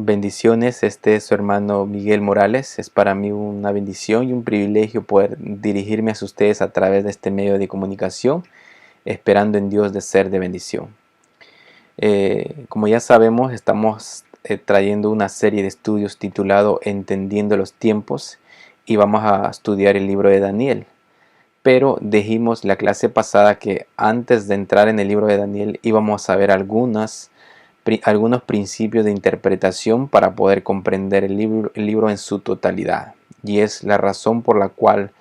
Bendiciones, este es su hermano Miguel Morales. Es para mí una bendición y un privilegio poder dirigirme a ustedes a través de este medio de comunicación, esperando en Dios de ser de bendición. Como ya sabemos, estamos trayendo una serie de estudios titulado Entendiendo los tiempos y vamos a estudiar el libro de Daniel. Pero dijimos la clase pasada que antes de entrar en el libro de Daniel íbamos a ver algunos principios de interpretación para poder comprender el libro en su totalidad. Y es la razón por la cual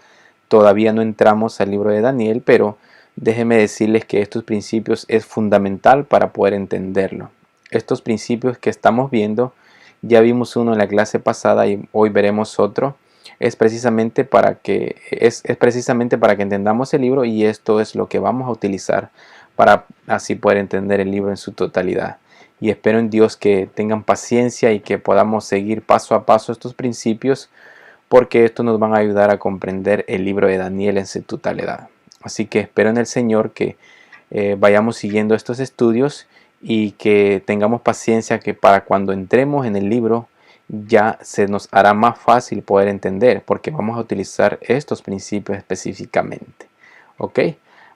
todavía no entramos al libro de Daniel, pero déjenme decirles que estos principios es fundamental para poder entenderlo. Estos principios que estamos viendo, ya vimos uno en la clase pasada y hoy veremos otro. Es precisamente para que entendamos el libro, y esto es lo que vamos a utilizar para así poder entender el libro en su totalidad. Y espero en Dios que tengan paciencia y que podamos seguir paso a paso estos principios, porque esto nos van a ayudar a comprender el libro de Daniel en su totalidad. Así que espero en el Señor que vayamos siguiendo estos estudios y que tengamos paciencia, que para cuando entremos en el libro ya se nos hará más fácil poder entender, porque vamos a utilizar estos principios específicamente. ¿Ok?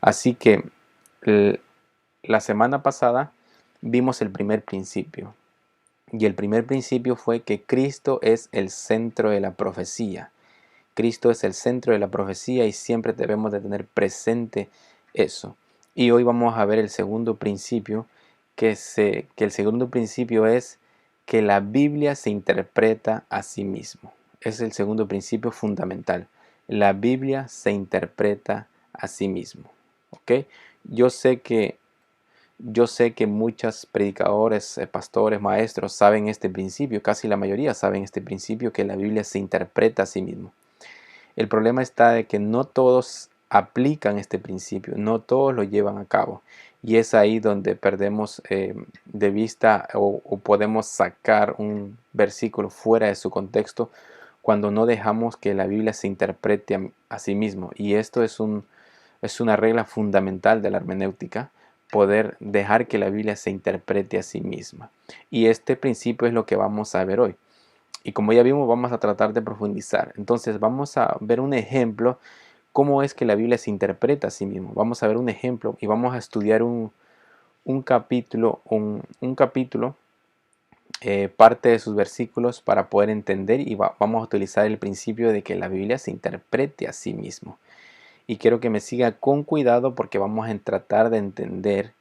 Así que la semana pasada vimos el primer principio. Y el primer principio fue que Cristo es el centro de la profecía. Cristo es el centro de la profecía y siempre debemos de tener presente eso. Y hoy vamos a ver el segundo principio, que el segundo principio es que la Biblia se interpreta a sí mismo. Es el segundo principio fundamental. La Biblia se interpreta a sí mismo. ¿Ok? Yo sé que yo sé que muchos predicadores, pastores, maestros saben este principio, casi la mayoría saben este principio, que la Biblia se interpreta a sí mismo. El problema está de que no todos aplican este principio, no todos lo llevan a cabo. Y es ahí donde perdemos de vista o podemos sacar un versículo fuera de su contexto cuando no dejamos que la Biblia se interprete a sí mismo. Y esto es una regla fundamental de la hermenéutica, poder dejar que la Biblia se interprete a sí misma. Y este principio es lo que vamos a ver hoy. Y como ya vimos, vamos a tratar de profundizar. Entonces vamos a ver un ejemplo, cómo es que la Biblia se interpreta a sí misma. Vamos a ver un ejemplo y vamos a estudiar un capítulo, parte de sus versículos para poder entender, y vamos a utilizar el principio de que la Biblia se interprete a sí mismo. Y quiero que me siga con cuidado porque vamos a tratar de entender,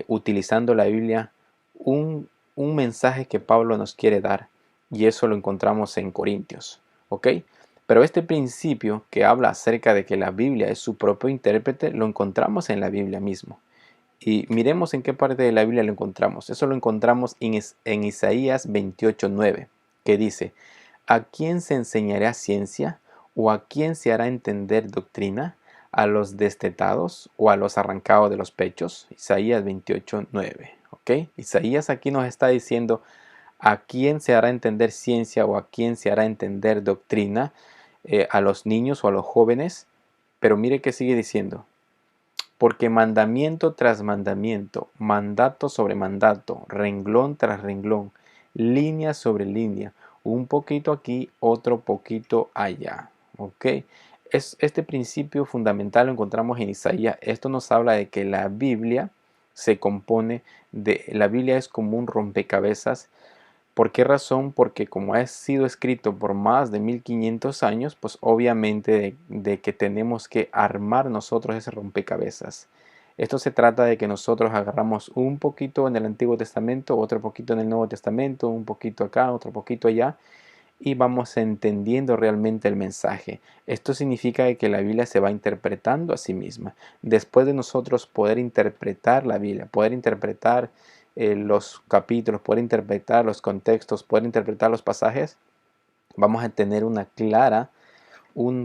utilizando la Biblia, un mensaje que Pablo nos quiere dar, y eso lo encontramos en Corintios, ¿ok? Pero este principio que habla acerca de que la Biblia es su propio intérprete, lo encontramos en la Biblia mismo. Y miremos en qué parte de la Biblia lo encontramos. Eso lo encontramos en Isaías 28:9, que dice: ¿A quién se enseñará ciencia? ¿O a quién se hará entender doctrina? ¿A los destetados o a los arrancados de los pechos? Isaías 28:9. ¿Ok? Isaías aquí nos está diciendo a quién se hará entender ciencia o a quién se hará entender doctrina, a los niños o a los jóvenes. Pero mire que sigue diciendo: porque mandamiento tras mandamiento, mandato sobre mandato, renglón tras renglón, línea sobre línea, un poquito aquí, otro poquito allá. ¿Ok? Este principio fundamental lo encontramos en Isaías. Esto nos habla de que la Biblia la Biblia es como un rompecabezas. ¿Por qué razón? Porque como ha sido escrito por más de 1500 años, pues obviamente de que tenemos que armar nosotros ese rompecabezas. Esto se trata de que nosotros agarramos un poquito en el Antiguo Testamento, otro poquito en el Nuevo Testamento, un poquito acá, otro poquito allá, y vamos entendiendo realmente el mensaje. Esto significa que la Biblia se va interpretando a sí misma. Después de nosotros poder interpretar la Biblia, poder interpretar los capítulos, poder interpretar los contextos, poder interpretar los pasajes, vamos a tener un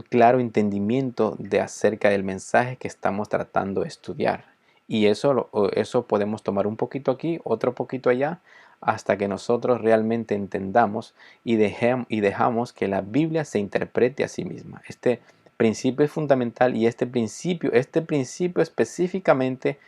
claro entendimiento de acerca del mensaje que estamos tratando de estudiar. Y eso podemos tomar un poquito aquí, otro poquito allá, hasta que nosotros realmente entendamos y dejamos que la Biblia se interprete a sí misma. Este principio es fundamental, y este principio específicamente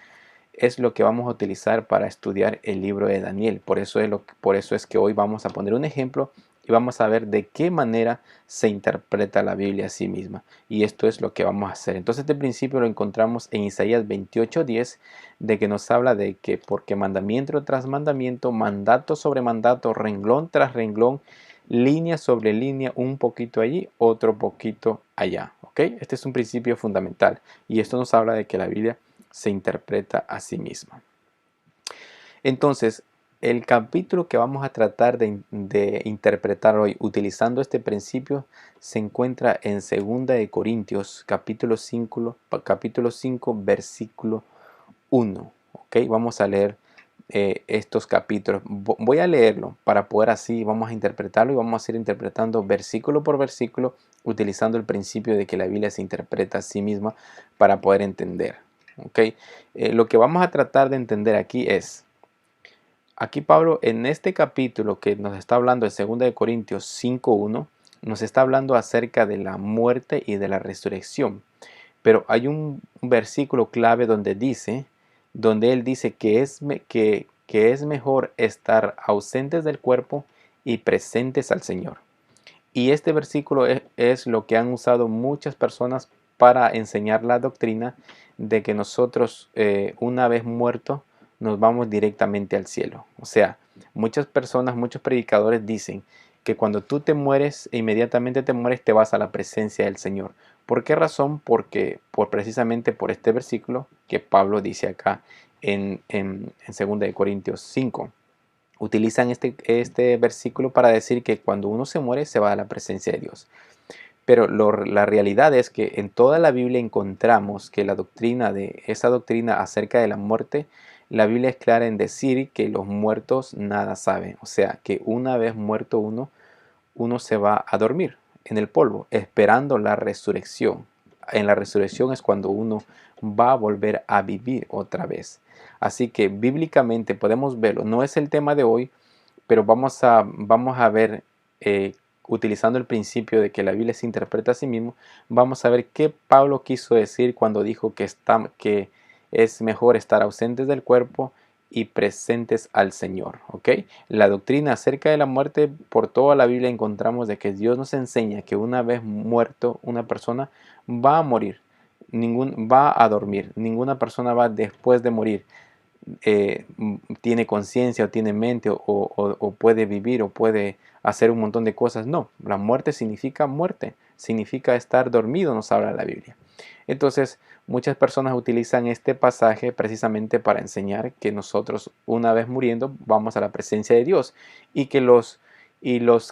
es lo que vamos a utilizar para estudiar el libro de Daniel. Por eso es que hoy vamos a poner un ejemplo y vamos a ver de qué manera se interpreta la Biblia a sí misma. Y esto es lo que vamos a hacer. Entonces, este principio lo encontramos en Isaías 28:10, de que nos habla de que porque mandamiento tras mandamiento, mandato sobre mandato, renglón tras renglón, línea sobre línea, un poquito allí, otro poquito allá. ¿Ok? Este es un principio fundamental. Y esto nos habla de que la Biblia se interpreta a sí misma. Entonces, el capítulo que vamos a tratar de interpretar hoy utilizando este principio se encuentra en 2 de Corintios, capítulo 5, versículo 1. ¿Ok? Vamos a leer estos capítulos. Voy a leerlo para poder así, vamos a interpretarlo y vamos a ir interpretando versículo por versículo utilizando el principio de que la Biblia se interpreta a sí misma para poder entender. ¿Ok? Lo que vamos a tratar de entender aquí es, aquí Pablo en este capítulo que nos está hablando en 2 de Corintios 5:1, nos está hablando acerca de la muerte y de la resurrección. Pero hay un versículo clave donde él dice que es mejor estar ausentes del cuerpo y presentes al Señor. Y este versículo es lo que han usado muchas personas para enseñar la doctrina de que nosotros una vez muertos nos vamos directamente al cielo. O sea, muchas personas, muchos predicadores dicen que cuando tú te mueres e inmediatamente te mueres te vas a la presencia del Señor. ¿Por qué razón? Porque precisamente por este versículo que Pablo dice acá en 2 de Corintios 5. Utilizan este versículo para decir que cuando uno se muere se va a la presencia de Dios. Pero la realidad es que en toda la Biblia encontramos que esa doctrina acerca de la muerte, la Biblia es clara en decir que los muertos nada saben. O sea, que una vez muerto uno se va a dormir en el polvo, esperando la resurrección. En la resurrección es cuando uno va a volver a vivir otra vez. Así que bíblicamente podemos verlo. No es el tema de hoy, pero vamos a ver, utilizando el principio de que la Biblia se interpreta a sí mismo, vamos a ver qué Pablo quiso decir cuando dijo que es mejor estar ausentes del cuerpo y presentes al Señor. ¿Ok? La doctrina acerca de la muerte, por toda la Biblia encontramos de que Dios nos enseña que una vez muerto una persona va a morir, va a dormir, ninguna persona va después de morir tiene conciencia o tiene mente o puede vivir o puede hacer un montón de cosas. No, la muerte, significa estar dormido, nos habla la Biblia. Entonces, muchas personas utilizan este pasaje precisamente para enseñar que nosotros, una vez muriendo, vamos a la presencia de Dios y que los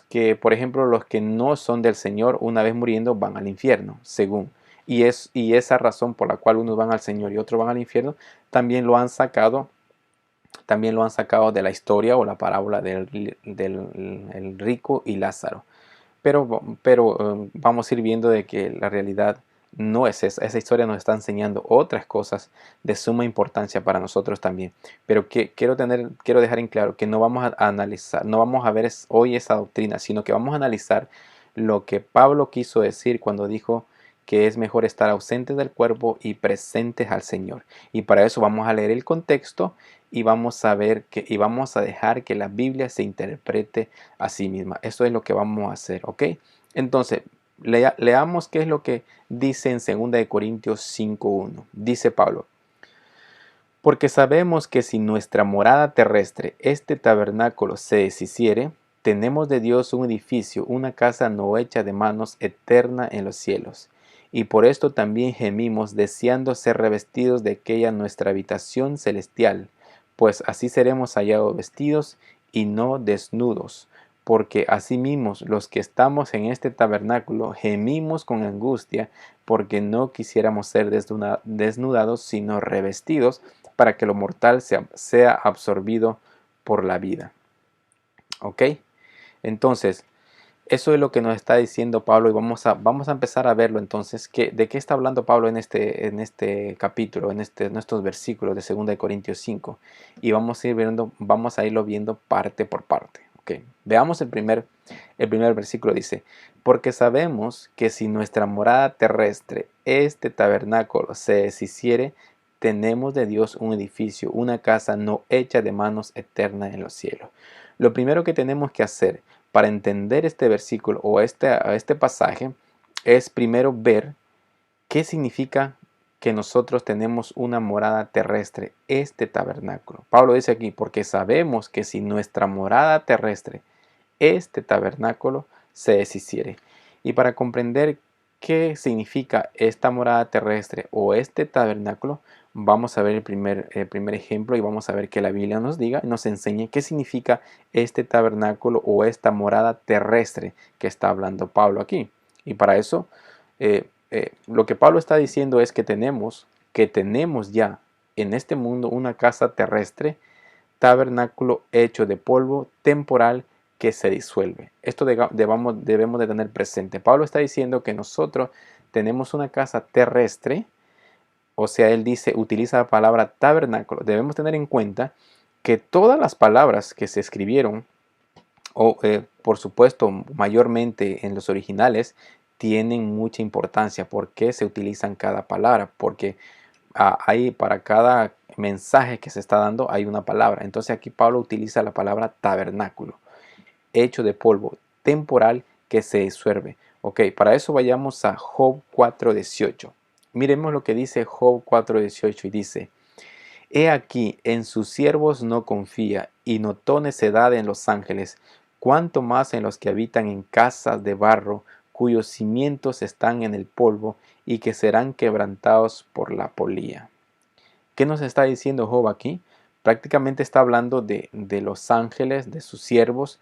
que, por ejemplo, los que no son del Señor, una vez muriendo, van al infierno, según. Y esa razón por la cual unos van al Señor y otros van al infierno, también lo han sacado de la historia o la parábola del el rico y Lázaro. Pero vamos a ir viendo de que la realidad no es esa. Esa historia nos está enseñando otras cosas de suma importancia para nosotros también. Pero quiero dejar en claro que no vamos a analizar, no vamos a ver hoy esa doctrina, sino que vamos a analizar lo que Pablo quiso decir cuando dijo que es mejor estar ausentes del cuerpo y presentes al Señor. Y para eso vamos a leer el contexto y vamos a ver y vamos a dejar que la Biblia se interprete a sí misma. Eso es lo que vamos a hacer, ¿ok? Entonces, leamos qué es lo que dice en 2 de Corintios 5:1. Dice Pablo: porque sabemos que si nuestra morada terrestre, este tabernáculo, se deshiciere, tenemos de Dios un edificio, una casa no hecha de manos, eterna en los cielos. Y por esto también gemimos, deseando ser revestidos de aquella nuestra habitación celestial, pues así seremos hallados vestidos y no desnudos. Porque asimismo los que estamos en este tabernáculo gemimos con angustia, porque no quisiéramos ser desnudados, sino revestidos, para que lo mortal sea absorbido por la vida. ¿Ok? Entonces, eso es lo que nos está diciendo Pablo y vamos a empezar a verlo entonces. ¿De qué está hablando Pablo en este capítulo, en estos versículos de 2 de Corintios 5? Y vamos a irlo viendo parte por parte. ¿Ok? Veamos el primer versículo. Dice: porque sabemos que si nuestra morada terrestre, este tabernáculo, se deshiciere, tenemos de Dios un edificio, una casa no hecha de manos, eterna en los cielos. Lo primero que tenemos que hacer para entender este versículo o este pasaje es primero ver qué significa que nosotros tenemos una morada terrestre, este tabernáculo. Pablo dice aquí, porque sabemos que si nuestra morada terrestre, este tabernáculo, se deshiciere. Y para comprender qué significa esta morada terrestre o este tabernáculo, vamos a ver el primer ejemplo y vamos a ver que la Biblia nos enseñe qué significa este tabernáculo o esta morada terrestre que está hablando Pablo aquí. Y para eso, lo que Pablo está diciendo es que tenemos ya en este mundo una casa terrestre, tabernáculo hecho de polvo temporal que se disuelve. Esto debemos de tener presente. Pablo está diciendo que nosotros tenemos una casa terrestre, o sea, él utiliza la palabra tabernáculo. Debemos tener en cuenta que todas las palabras que se escribieron, o por supuesto mayormente en los originales, tienen mucha importancia. ¿Por qué se utilizan cada palabra? Porque hay para cada mensaje que se está dando hay una palabra. Entonces aquí Pablo utiliza la palabra tabernáculo, hecho de polvo, temporal que se disuelve. Ok, para eso vayamos a Job 4:18. Miremos lo que dice Job 4:18 y dice: He aquí, en sus siervos no confía, y notó necedad en los ángeles, cuanto más en los que habitan en casas de barro, cuyos cimientos están en el polvo, y que serán quebrantados por la polía. ¿Qué nos está diciendo Job aquí? Prácticamente está hablando de los ángeles, de sus siervos,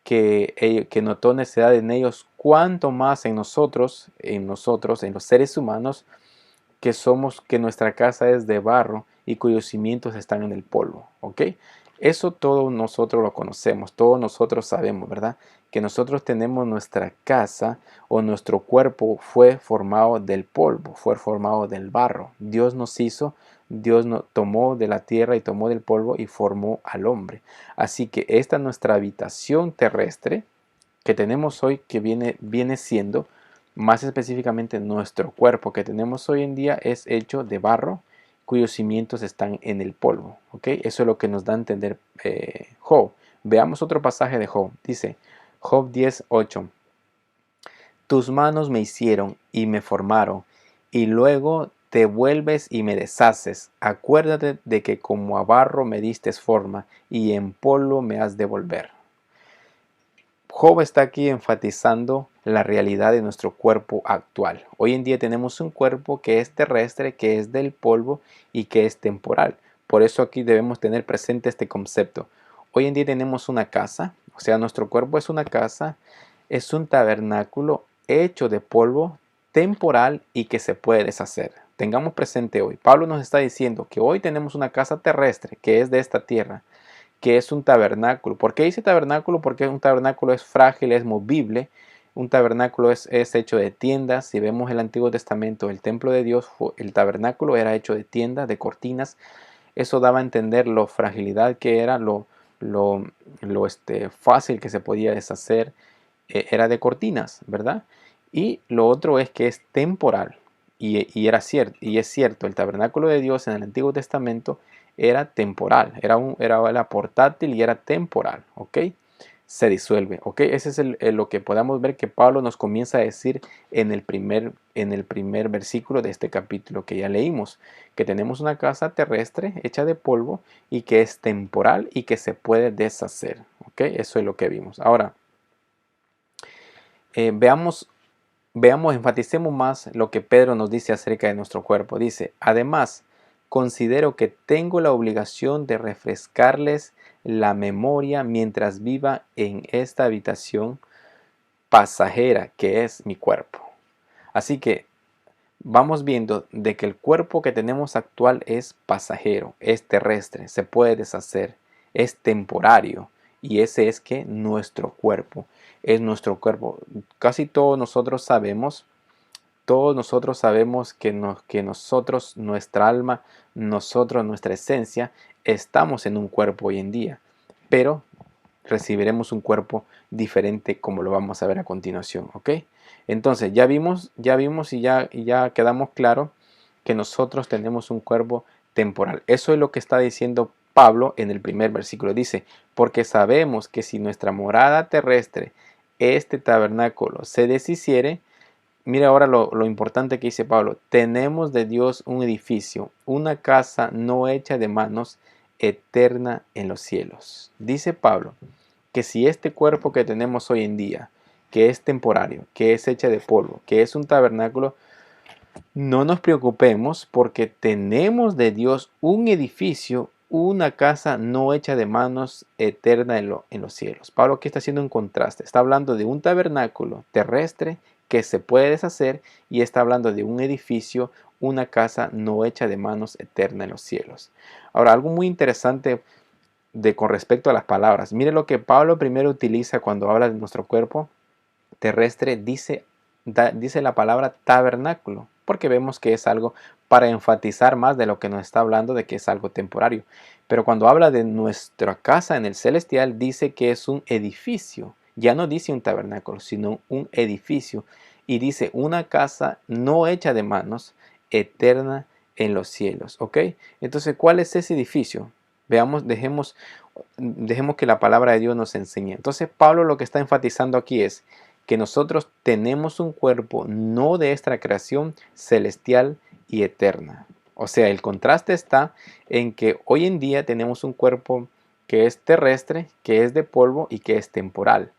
que notó necedad en ellos, cuanto más en nosotros, en los seres humanos, que nuestra casa es de barro y cuyos cimientos están en el polvo, ¿ok? Eso todos nosotros lo conocemos, todos nosotros sabemos, ¿verdad? Que nosotros tenemos nuestra casa o nuestro cuerpo fue formado del polvo, fue formado del barro. Dios nos hizo, Dios nos tomó de la tierra y tomó del polvo y formó al hombre. Así que esta nuestra habitación terrestre que tenemos hoy, que viene siendo más específicamente nuestro cuerpo que tenemos hoy en día, es hecho de barro cuyos cimientos están en el polvo. ¿Ok? Eso es lo que nos da a entender Job. Veamos otro pasaje de Job. Dice Job 10:8. Tus manos me hicieron y me formaron, y luego te vuelves y me deshaces. Acuérdate de que como a barro me diste forma, y en polvo me has de volver. Job está aquí enfatizando la realidad de nuestro cuerpo actual. Hoy en día tenemos un cuerpo que es terrestre, que es del polvo y que es temporal. Por eso aquí debemos tener presente este concepto. Hoy en día tenemos una casa, o sea, nuestro cuerpo es una casa, es un tabernáculo hecho de polvo temporal y que se puede deshacer. Tengamos presente hoy. Pablo nos está diciendo que hoy tenemos una casa terrestre que es de esta tierra, que es un tabernáculo. ¿Por qué dice tabernáculo? Porque un tabernáculo es frágil, es movible. Un tabernáculo es hecho de tiendas. Si vemos el Antiguo Testamento, el templo de Dios, el tabernáculo era hecho de tiendas, de cortinas. Eso daba a entender lo fragilidad que era, lo fácil que se podía deshacer. Era de cortinas, ¿verdad? Y lo otro es que es temporal. Y era cierto, y es cierto, el tabernáculo de Dios en el Antiguo Testamento era temporal, era portátil y era temporal, ¿ok? Se disuelve, ¿ok? Ese es lo que podamos ver que Pablo nos comienza a decir en el primer versículo de este capítulo que ya leímos, que tenemos una casa terrestre hecha de polvo y que es temporal y que se puede deshacer, ¿ok? Eso es lo que vimos. Ahora, veamos, enfaticemos más lo que Pedro nos dice acerca de nuestro cuerpo. Dice, además, considero que tengo la obligación de refrescarles la memoria mientras viva en esta habitación pasajera que es mi cuerpo. Así que vamos viendo de que el cuerpo que tenemos actual es pasajero, es terrestre, se puede deshacer, es temporario. Y ese es que nuestro cuerpo, es nuestro cuerpo. Casi todos nosotros sabemos que nosotros, nuestra alma, nosotros, nuestra esencia, estamos en un cuerpo hoy en día, pero recibiremos un cuerpo diferente como lo vamos a ver a continuación, ¿ok? Entonces ya vimos y ya quedamos claro que nosotros tenemos un cuerpo temporal. Eso es lo que está diciendo Pablo en el primer versículo. Dice, porque sabemos que si nuestra morada terrestre, este tabernáculo, se deshiciere, mira ahora lo importante que dice Pablo, tenemos de Dios un edificio, una casa no hecha de manos, eterna en los cielos. Dice Pablo que si este cuerpo que tenemos hoy en día, que es temporario, que es hecha de polvo, que es un tabernáculo, no nos preocupemos porque tenemos de Dios un edificio, una casa no hecha de manos, eterna en los cielos. Pablo aquí está haciendo un contraste. Está hablando de un tabernáculo terrestre que se puede deshacer y está hablando de un edificio, una casa no hecha de manos, eterna en los cielos. Ahora, algo muy interesante con respecto a las palabras. Mire lo que Pablo primero utiliza cuando habla de nuestro cuerpo terrestre, dice la palabra tabernáculo, porque vemos que es algo para enfatizar más de lo que nos está hablando de que es algo temporario. Pero cuando habla de nuestra casa en el celestial, dice que es un edificio. Ya no dice un tabernáculo, sino un edificio. Y dice una casa no hecha de manos, eterna en los cielos. ¿Ok? Entonces, ¿cuál es ese edificio? Veamos, dejemos que la palabra de Dios nos enseñe. Entonces, Pablo lo que está enfatizando aquí es que nosotros tenemos un cuerpo no de esta creación, celestial y eterna. O sea, el contraste está en que hoy en día tenemos un cuerpo que es terrestre, que es de polvo y que es temporal.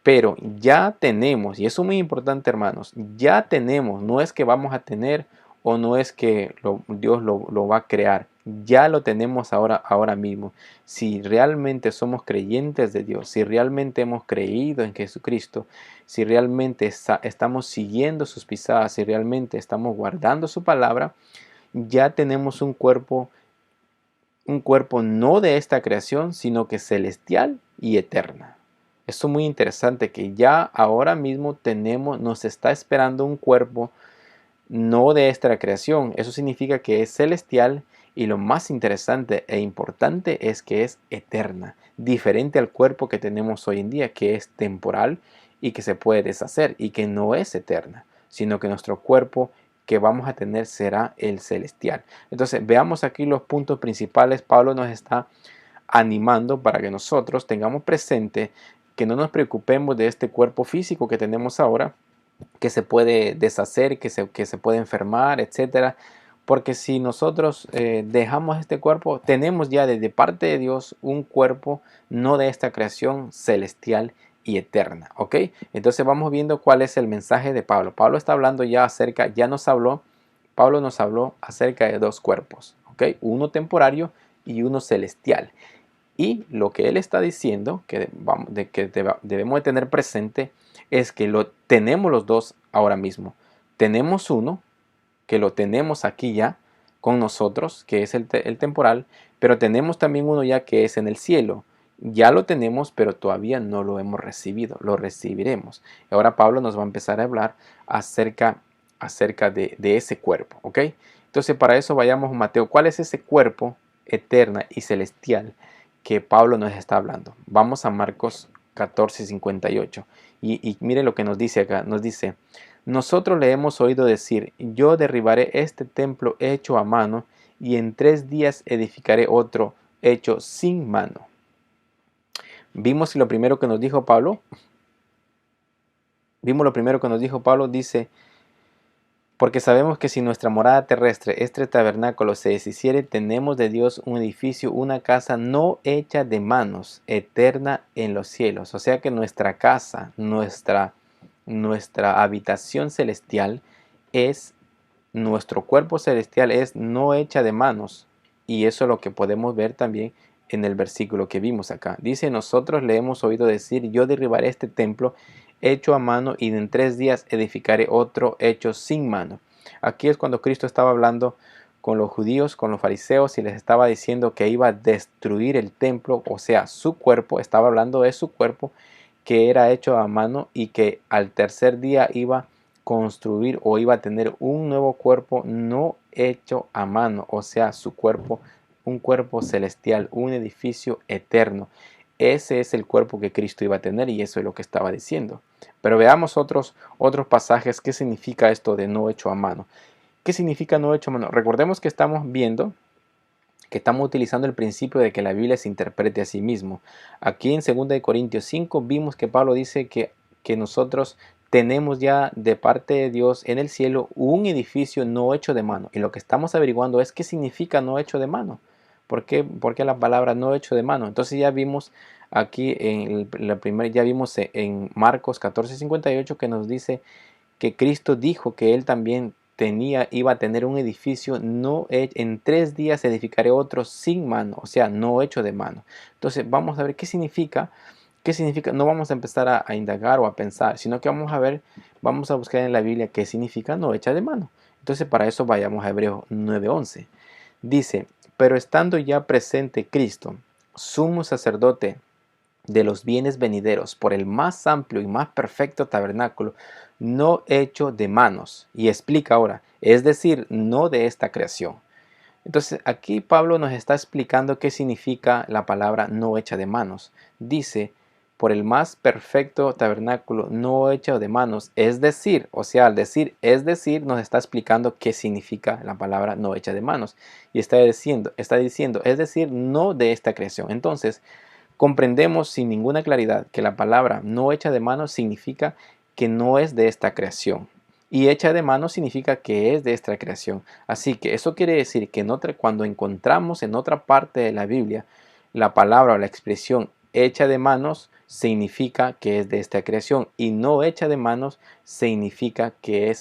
Pero ya tenemos, y eso es muy importante, hermanos, ya tenemos, no es que vamos a tener o no es que Dios lo va a crear, ya lo tenemos ahora mismo. Si realmente somos creyentes de Dios, si realmente hemos creído en Jesucristo, si realmente estamos siguiendo sus pisadas, si realmente estamos guardando su palabra, ya tenemos un cuerpo no de esta creación, sino que celestial y eterna. Esto es muy interesante que ya ahora mismo nos está esperando un cuerpo no de esta creación. Eso significa que es celestial y lo más interesante e importante es que es eterna, diferente al cuerpo que tenemos hoy en día, que es temporal y que se puede deshacer y que no es eterna, sino que nuestro cuerpo que vamos a tener será el celestial. Entonces veamos aquí los puntos principales. Pablo nos está animando para que nosotros tengamos presente que no nos preocupemos de este cuerpo físico que tenemos ahora, que se puede deshacer, que se puede enfermar, etcétera. Porque si nosotros dejamos este cuerpo, tenemos ya desde parte de Dios un cuerpo no de esta creación celestial y eterna, ¿ok? Entonces vamos viendo cuál es el mensaje de Pablo. Pablo nos habló acerca de dos cuerpos, ¿ok? Uno temporario y uno celestial. Y lo que él está diciendo, que debemos de tener presente, es que lo tenemos los dos ahora mismo. Tenemos uno, que lo tenemos aquí ya con nosotros, que es el temporal, pero tenemos también uno ya que es en el cielo. Ya lo tenemos, pero todavía no lo hemos recibido, lo recibiremos. Y ahora Pablo nos va a empezar a hablar acerca de ese cuerpo, ¿ok? Entonces para eso vayamos a Mateo. ¿Cuál es ese cuerpo eterna y celestial que Pablo nos está hablando? Vamos a Marcos 14:58 y mire lo que nos dice acá. Nos dice: nosotros le hemos oído decir, yo derribaré este templo hecho a mano y en 3 días edificaré otro hecho sin mano. Vimos lo primero que nos dijo Pablo. Vimos lo primero que nos dijo Pablo. Dice: porque sabemos que si nuestra morada terrestre, este tabernáculo, se deshiciere, tenemos de Dios un edificio, una casa no hecha de manos, eterna en los cielos. O sea que nuestra casa, nuestra habitación celestial es, nuestro cuerpo celestial es no hecha de manos. Y eso es lo que podemos ver también en el versículo que vimos acá. Dice: nosotros le hemos oído decir, yo derribaré este templo hecho a mano y en 3 días edificaré otro hecho sin mano. Aquí es cuando Cristo estaba hablando con los judíos, con los fariseos, y les estaba diciendo que iba a destruir el templo, o sea, su cuerpo. Estaba hablando de su cuerpo que era hecho a mano y que al tercer día iba a construir o iba a tener un nuevo cuerpo no hecho a mano, o sea, su cuerpo, un cuerpo celestial, un edificio eterno. Ese es el cuerpo que Cristo iba a tener y eso es lo que estaba diciendo. Pero veamos otros pasajes. ¿Qué significa esto de no hecho a mano? ¿Qué significa no hecho a mano? Recordemos que estamos viendo que estamos utilizando el principio de que la Biblia se interprete a sí mismo. Aquí en 2 Corintios 5 vimos que Pablo dice que nosotros tenemos ya de parte de Dios en el cielo un edificio no hecho de mano. Y lo que estamos averiguando es qué significa no hecho de mano. ¿Por qué la palabra no hecho de mano? Entonces ya vimos aquí ya vimos en Marcos 14:58 que nos dice que Cristo dijo que él también iba a tener un edificio en 3 días edificaré otro sin mano, o sea, no hecho de mano. Entonces vamos a ver qué significa, no vamos a empezar a indagar o a pensar, sino que vamos a buscar en la Biblia qué significa no hecha de mano. Entonces para eso vayamos a Hebreos 9:11. Dice, pero estando ya presente Cristo, sumo sacerdote de los bienes venideros por el más amplio y más perfecto tabernáculo, no hecho de manos. Y explica ahora, es decir, no de esta creación. Entonces aquí Pablo nos está explicando qué significa la palabra no hecha de manos. Dice, por el más perfecto tabernáculo no hecho de manos, es decir, o sea, al decir es decir, nos está explicando qué significa la palabra no hecha de manos. Y está diciendo, es decir, no de esta creación. Entonces, comprendemos sin ninguna claridad que la palabra no hecha de mano significa que no es de esta creación. Y hecha de mano significa que es de esta creación. Así que eso quiere decir que cuando encontramos en otra parte de la Biblia la palabra o la expresión hecha de manos, significa que es de esta creación. Y no hecha de manos significa que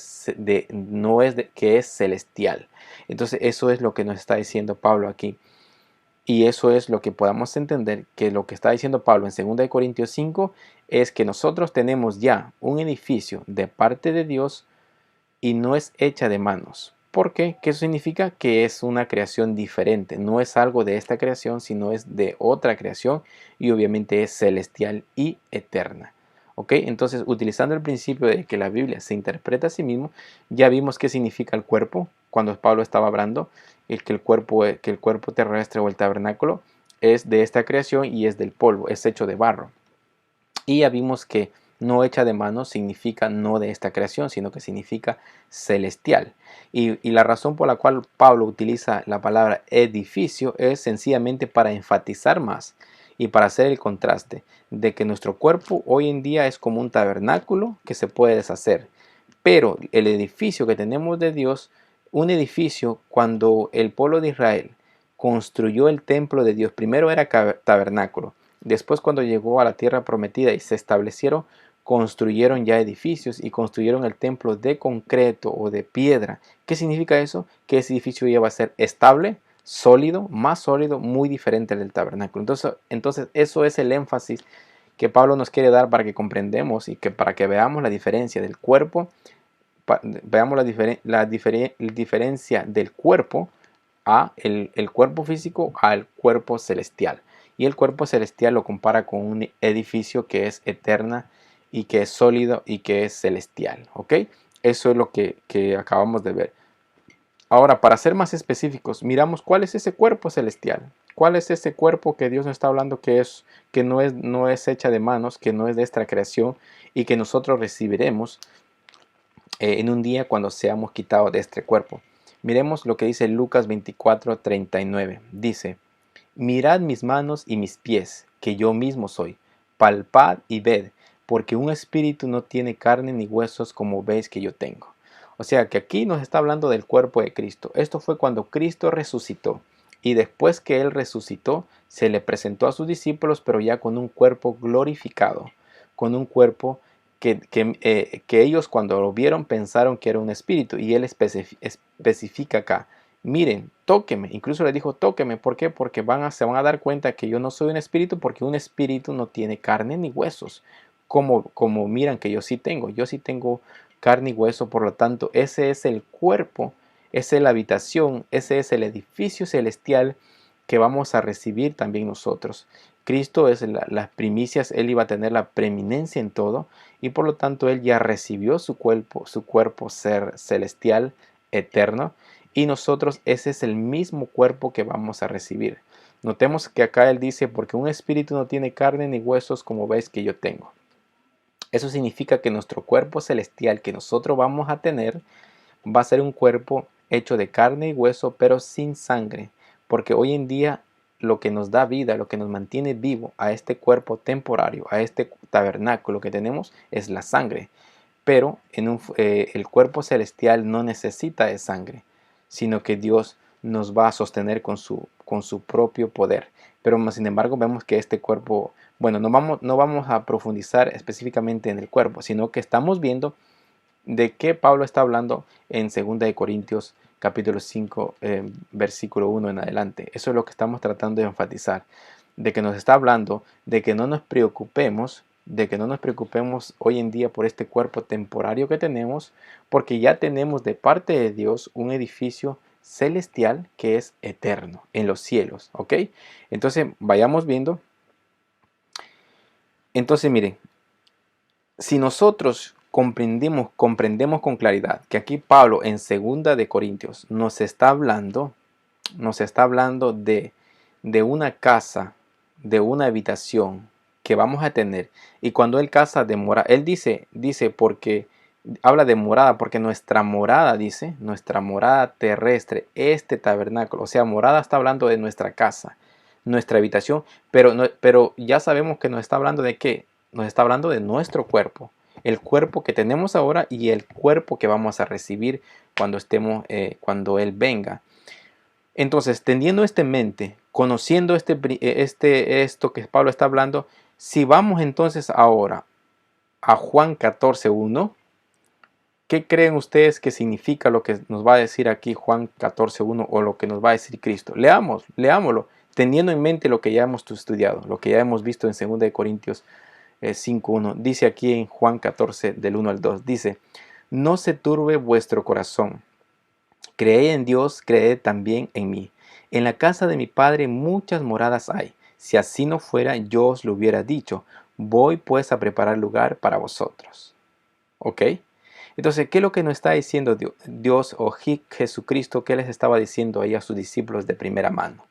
que es celestial. Entonces eso es lo que nos está diciendo Pablo aquí. Y eso es lo que podamos entender, que lo que está diciendo Pablo en 2 Corintios 5 es que nosotros tenemos ya un edificio de parte de Dios y no es hecha de manos. ¿Por qué? Que eso significa que es una creación diferente, no es algo de esta creación, sino es de otra creación y obviamente es celestial y eterna. ¿Ok? Entonces, utilizando el principio de que la Biblia se interpreta a sí mismo, ya vimos qué significa el cuerpo cuando Pablo estaba hablando, que el cuerpo terrestre o el tabernáculo es de esta creación y es del polvo, es hecho de barro. Y ya vimos que no hecha de mano significa no de esta creación, sino que significa celestial. Y la razón por la cual Pablo utiliza la palabra edificio es sencillamente para enfatizar más y para hacer el contraste de que nuestro cuerpo hoy en día es como un tabernáculo que se puede deshacer. Pero el edificio que tenemos de Dios, un edificio cuando el pueblo de Israel construyó el templo de Dios, primero era tabernáculo. Después, cuando llegó a la tierra prometida y se establecieron, construyeron ya edificios y construyeron el templo de concreto o de piedra. ¿Qué significa eso? Que ese edificio ya va a ser estable, sólido, más sólido, muy diferente del tabernáculo. Entonces eso es el énfasis que Pablo nos quiere dar para que comprendamos y que para que veamos la diferencia del cuerpo, veamos la diferencia del cuerpo el cuerpo físico al cuerpo celestial. Y el cuerpo celestial lo compara con un edificio que es eterna y que es sólido y que es celestial. ¿Ok? Eso es lo que acabamos de ver. Ahora, para ser más específicos, miramos cuál es ese cuerpo celestial. ¿Cuál es ese cuerpo que Dios nos está hablando que no es hecha de manos, que no es de esta creación y que nosotros recibiremos en un día cuando seamos quitados de este cuerpo? Miremos lo que dice Lucas 24:39. Dice, mirad mis manos y mis pies, que yo mismo soy. Palpad y ved, porque un espíritu no tiene carne ni huesos como veis que yo tengo. O sea que aquí nos está hablando del cuerpo de Cristo. Esto fue cuando Cristo resucitó. Y después que Él resucitó, se le presentó a sus discípulos, pero ya con un cuerpo glorificado, con un cuerpo que ellos cuando lo vieron pensaron que era un espíritu. Y Él especifica acá, miren, tóqueme. Incluso le dijo, tóqueme. ¿Por qué? Porque se van a dar cuenta que yo no soy un espíritu, porque un espíritu no tiene carne ni huesos. Como miran que yo sí tengo. Yo sí tengo carne y hueso, por lo tanto, ese es el cuerpo, esa es la habitación, ese es el edificio celestial que vamos a recibir también nosotros. Cristo es las primicias, Él iba a tener la preeminencia en todo y por lo tanto Él ya recibió su cuerpo ser celestial, eterno, y nosotros ese es el mismo cuerpo que vamos a recibir. Notemos que acá Él dice, porque un espíritu no tiene carne ni huesos como veis que yo tengo. Eso significa que nuestro cuerpo celestial que nosotros vamos a tener va a ser un cuerpo hecho de carne y hueso, pero sin sangre. porque hoy en día lo que nos da vida, lo que nos mantiene vivo a este cuerpo temporario, a este tabernáculo que tenemos, es la sangre. Pero el cuerpo celestial no necesita de sangre, sino que Dios nos va a sostener con su propio poder. Pero sin embargo vemos que este cuerpo, bueno, no vamos a profundizar específicamente en el cuerpo, sino que estamos viendo de qué Pablo está hablando en 2 Corintios capítulo 5, versículo 1 en adelante. Eso es lo que estamos tratando de enfatizar, de que nos está hablando de que no nos preocupemos, de que no nos preocupemos hoy en día por este cuerpo temporario que tenemos, porque ya tenemos de parte de Dios un edificio celestial que es eterno en los cielos, ¿ok? Entonces vayamos viendo. Entonces miren, si nosotros comprendemos con claridad que aquí Pablo en 2 Corintios nos está hablando de una casa, de una habitación que vamos a tener. Y cuando él casa de morada, él dice porque habla de morada, porque nuestra morada, dice, nuestra morada terrestre, este tabernáculo, o sea, morada está hablando de nuestra casa, nuestra habitación, pero ya sabemos que nos está hablando de qué, nos está hablando de nuestro cuerpo, el cuerpo que tenemos ahora y el cuerpo que vamos a recibir cuando cuando Él venga. Entonces, teniendo esto en mente, conociendo esto que Pablo está hablando, si vamos entonces ahora a Juan 14:1, ¿qué creen ustedes que significa lo que nos va a decir aquí Juan 14:1 o lo que nos va a decir Cristo? Leámoslo, teniendo en mente lo que ya hemos estudiado, lo que ya hemos visto en 2 Corintios 5:1. Dice aquí en Juan 14 del 1 al 2, dice, no se turbe vuestro corazón. Creed en Dios, creed también en mí. En la casa de mi Padre muchas moradas hay. Si así no fuera, yo os lo hubiera dicho. Voy pues a preparar lugar para vosotros. ¿Ok? Entonces, ¿qué es lo que nos está diciendo Dios o Jesucristo? ¿Qué les estaba diciendo ahí a sus discípulos de primera mano?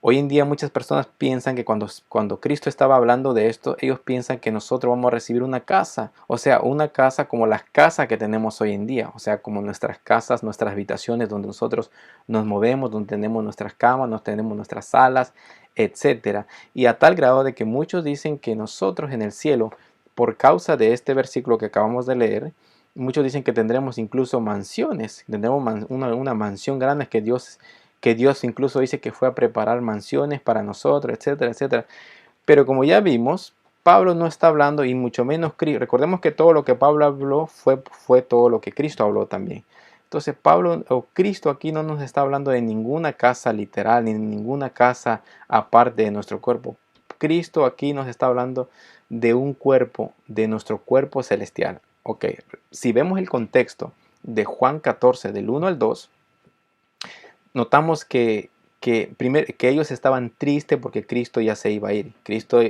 Hoy en día muchas personas piensan que cuando Cristo estaba hablando de esto, ellos piensan que nosotros vamos a recibir una casa, o sea, una casa como las casas que tenemos hoy en día, o sea, como nuestras casas, nuestras habitaciones donde nosotros nos movemos, donde tenemos nuestras camas, donde tenemos nuestras salas, etcétera. Y a tal grado de que muchos dicen que nosotros en el cielo, por causa de este versículo que acabamos de leer, muchos dicen que tendremos incluso mansiones, tendremos una mansión grande que Dios incluso dice que fue a preparar mansiones para nosotros, etcétera, etcétera. Pero como ya vimos, Pablo no está hablando y mucho menos Cristo. Recordemos que todo lo que Pablo habló fue todo lo que Cristo habló también. Entonces Pablo o Cristo aquí no nos está hablando de ninguna casa literal, ni ninguna casa aparte de nuestro cuerpo. Cristo aquí nos está hablando de un cuerpo, de nuestro cuerpo celestial. Ok, si vemos el contexto de Juan 14, del 1 al 2, notamos que ellos estaban tristes porque Cristo ya se iba a ir. Cristo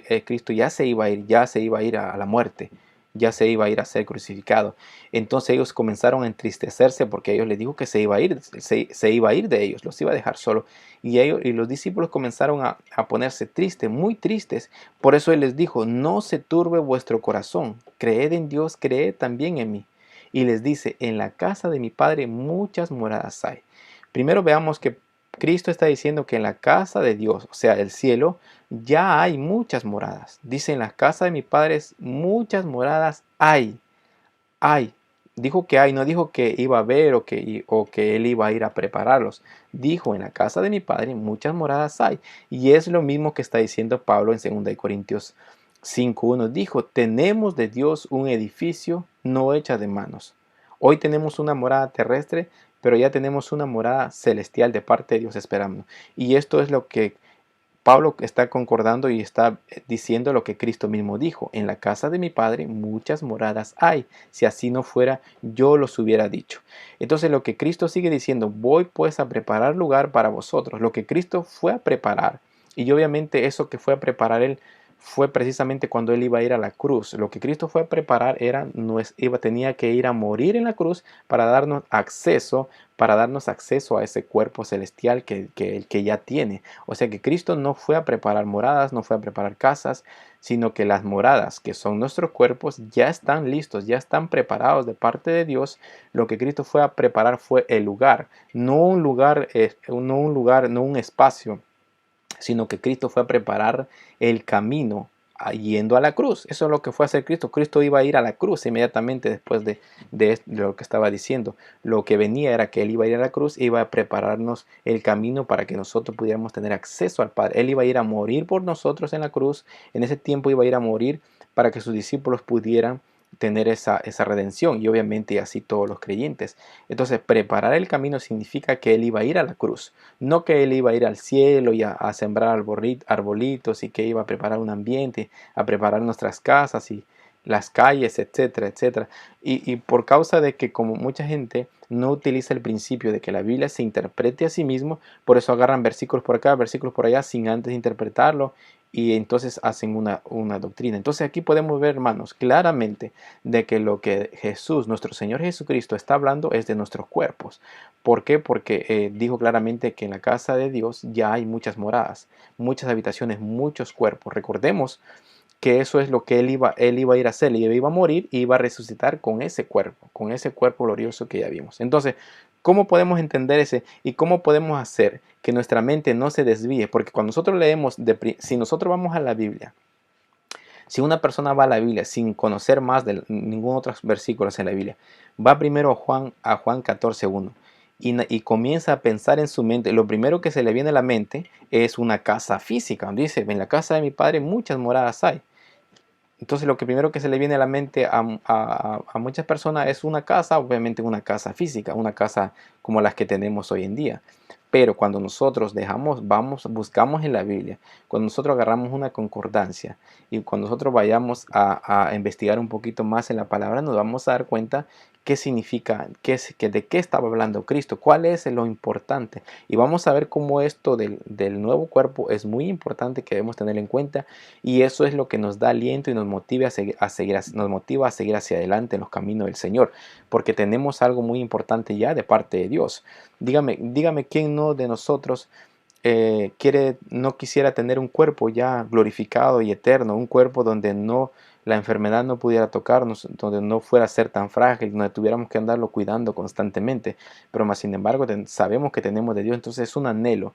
ya se iba a ir a la muerte, ya se iba a ir a ser crucificado. Entonces ellos comenzaron a entristecerse porque ellos les dijo que se iba a ir, se iba a ir de ellos, los iba a dejar solo. Y los discípulos comenzaron a ponerse tristes, muy tristes. Por eso Él les dijo, no se turbe vuestro corazón, creed en Dios, creed también en mí. Y les dice, en la casa de mi Padre muchas moradas hay. Primero veamos que Cristo está diciendo que en la casa de Dios, o sea, el cielo, ya hay muchas moradas. Dice, en la casa de mi Padre muchas moradas hay. Hay. Dijo que hay, no dijo que iba a haber o que Él iba a ir a prepararlos. Dijo, en la casa de mi Padre muchas moradas hay. Y es lo mismo que está diciendo Pablo en 2 Corintios 5:1. Dijo, tenemos de Dios un edificio no hecha de manos. Hoy tenemos una morada terrestre, pero ya tenemos una morada celestial de parte de Dios esperando. Y esto es lo que Pablo está concordando y está diciendo lo que Cristo mismo dijo. En la casa de mi Padre muchas moradas hay. Si así no fuera, yo los hubiera dicho. Entonces lo que Cristo sigue diciendo, voy pues a preparar lugar para vosotros. Lo que Cristo fue a preparar. Y obviamente eso que fue a preparar Él fue precisamente cuando Él iba a ir a la cruz. Lo que Cristo fue a preparar tenía que ir a morir en la cruz para darnos acceso a ese cuerpo celestial que ya tiene. O sea que Cristo no fue a preparar moradas, no fue a preparar casas, sino que las moradas, que son nuestros cuerpos, ya están listos, ya están preparados de parte de Dios. Lo que Cristo fue a preparar fue el lugar, no un espacio, sino que Cristo fue a preparar el camino yendo a la cruz. Eso es lo que fue a hacer Cristo. Cristo iba a ir a la cruz inmediatamente después de lo que estaba diciendo. Lo que venía era que Él iba a ir a la cruz e iba a prepararnos el camino para que nosotros pudiéramos tener acceso al Padre. Él iba a ir a morir por nosotros en la cruz. En ese tiempo iba a ir a morir para que sus discípulos pudieran tener esa redención, y obviamente así todos los creyentes. Entonces, preparar el camino significa que Él iba a ir a la cruz, no que Él iba a ir al cielo y a sembrar arbolitos, y que iba a preparar un ambiente, a preparar nuestras casas y las calles, etcétera, etcétera. Y por causa de que, como mucha gente no utiliza el principio de que la Biblia se interprete a sí mismo, por eso agarran versículos por acá, versículos por allá, sin antes interpretarlo, y entonces hacen una doctrina. Entonces aquí podemos ver, hermanos, claramente de que lo que Jesús, nuestro Señor Jesucristo, está hablando es de nuestros cuerpos. ¿Por qué? Porque dijo claramente que en la casa de Dios ya hay muchas moradas, muchas habitaciones, muchos cuerpos. Recordemos que eso es lo que él iba a ir a hacer. Él iba a morir y iba a resucitar con ese cuerpo glorioso que ya vimos. Entonces, ¿cómo podemos entender ese y cómo podemos hacer que nuestra mente no se desvíe? Porque cuando nosotros leemos, si nosotros vamos a la Biblia, si una persona va a la Biblia sin conocer más de ningún otro versículo en la Biblia, va primero a Juan 14:1 y comienza a pensar en su mente, lo primero que se le viene a la mente es una casa física, donde dice: en la casa de mi padre muchas moradas hay. Entonces lo que primero que se le viene a la mente a muchas personas es una casa, obviamente una casa física, una casa como las que tenemos hoy en día. Pero cuando nosotros buscamos en la Biblia, cuando nosotros agarramos una concordancia y cuando nosotros vayamos a investigar un poquito más en la palabra, nos vamos a dar cuenta qué significa, de qué estaba hablando Cristo, cuál es lo importante. Y vamos a ver cómo esto del nuevo cuerpo es muy importante, que debemos tener en cuenta, y eso es lo que nos da aliento y nos motiva nos motiva a seguir hacia adelante en los caminos del Señor, porque tenemos algo muy importante ya de parte de Dios. Dígame quién no de nosotros no quisiera tener un cuerpo ya glorificado y eterno, un cuerpo donde la enfermedad no pudiera tocarnos, donde no fuera a ser tan frágil, donde tuviéramos que andarlo cuidando constantemente, pero más sin embargo sabemos que tenemos de Dios. Entonces es un anhelo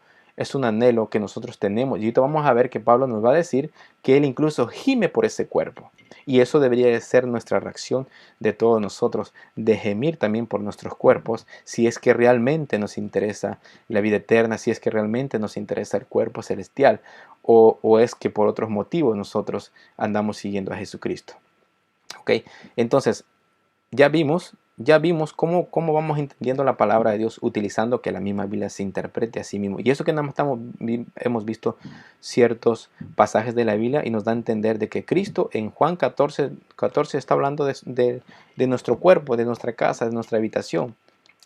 que nosotros tenemos, y ahorita vamos a ver que Pablo nos va a decir que él incluso gime por ese cuerpo, y eso debería de ser nuestra reacción de todos nosotros, de gemir también por nuestros cuerpos, si es que realmente nos interesa la vida eterna, si es que realmente nos interesa el cuerpo celestial, o es que por otros motivos nosotros andamos siguiendo a Jesucristo. ¿Ok? Entonces, ya vimos cómo vamos entendiendo la palabra de Dios utilizando que la misma Biblia se interprete a sí mismo. Y eso que nada más hemos visto ciertos pasajes de la Biblia, y nos da a entender de que Cristo en Juan 14 está hablando de nuestro cuerpo, de nuestra casa, de nuestra habitación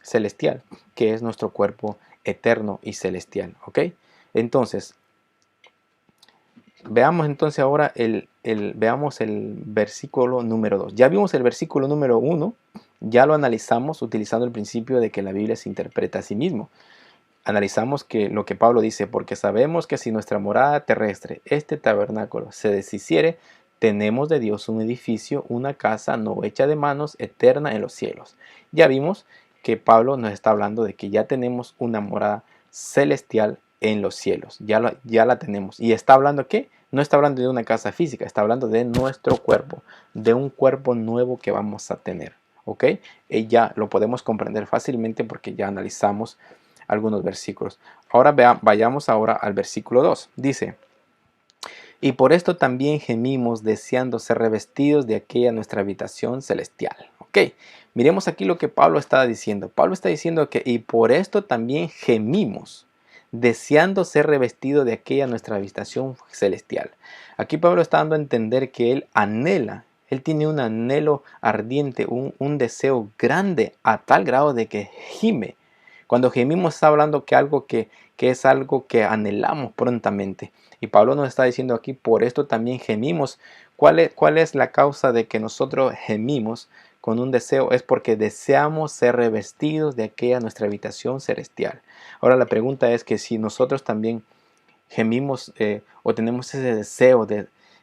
celestial, que es nuestro cuerpo eterno y celestial. ¿Ok? Entonces, veamos entonces ahora veamos el versículo número 2. Ya vimos el versículo número 1, ya lo analizamos utilizando el principio de que la Biblia se interpreta a sí mismo. Analizamos que lo que Pablo dice: porque sabemos que si nuestra morada terrestre, este tabernáculo, se deshiciere, tenemos de Dios un edificio, una casa no hecha de manos, eterna en los cielos. Ya vimos que Pablo nos está hablando de que ya tenemos una morada celestial en los cielos, ya la tenemos. ¿Y está hablando qué? No está hablando de una casa física, está hablando de nuestro cuerpo, de un cuerpo nuevo que vamos a tener. ¿Ok? Y ya lo podemos comprender fácilmente porque ya analizamos algunos versículos. Ahora vayamos ahora al versículo 2. Dice: y por esto también gemimos, deseando ser revestidos de aquella nuestra habitación celestial. Ok, miremos aquí lo que Pablo está diciendo. Pablo está diciendo que y por esto también gemimos, deseando ser revestido de aquella nuestra habitación celestial. Aquí Pablo está dando a entender que él anhela, él tiene un anhelo ardiente, un deseo grande, a tal grado de que gime Cuando gemimos está hablando que es algo que anhelamos prontamente. Y Pablo nos está diciendo aquí, por esto también gemimos. ¿Cuál es la causa de que nosotros gemimos con un deseo? Es porque deseamos ser revestidos de aquella nuestra habitación celestial. Ahora la pregunta es que si nosotros también gemimos o tenemos ese deseo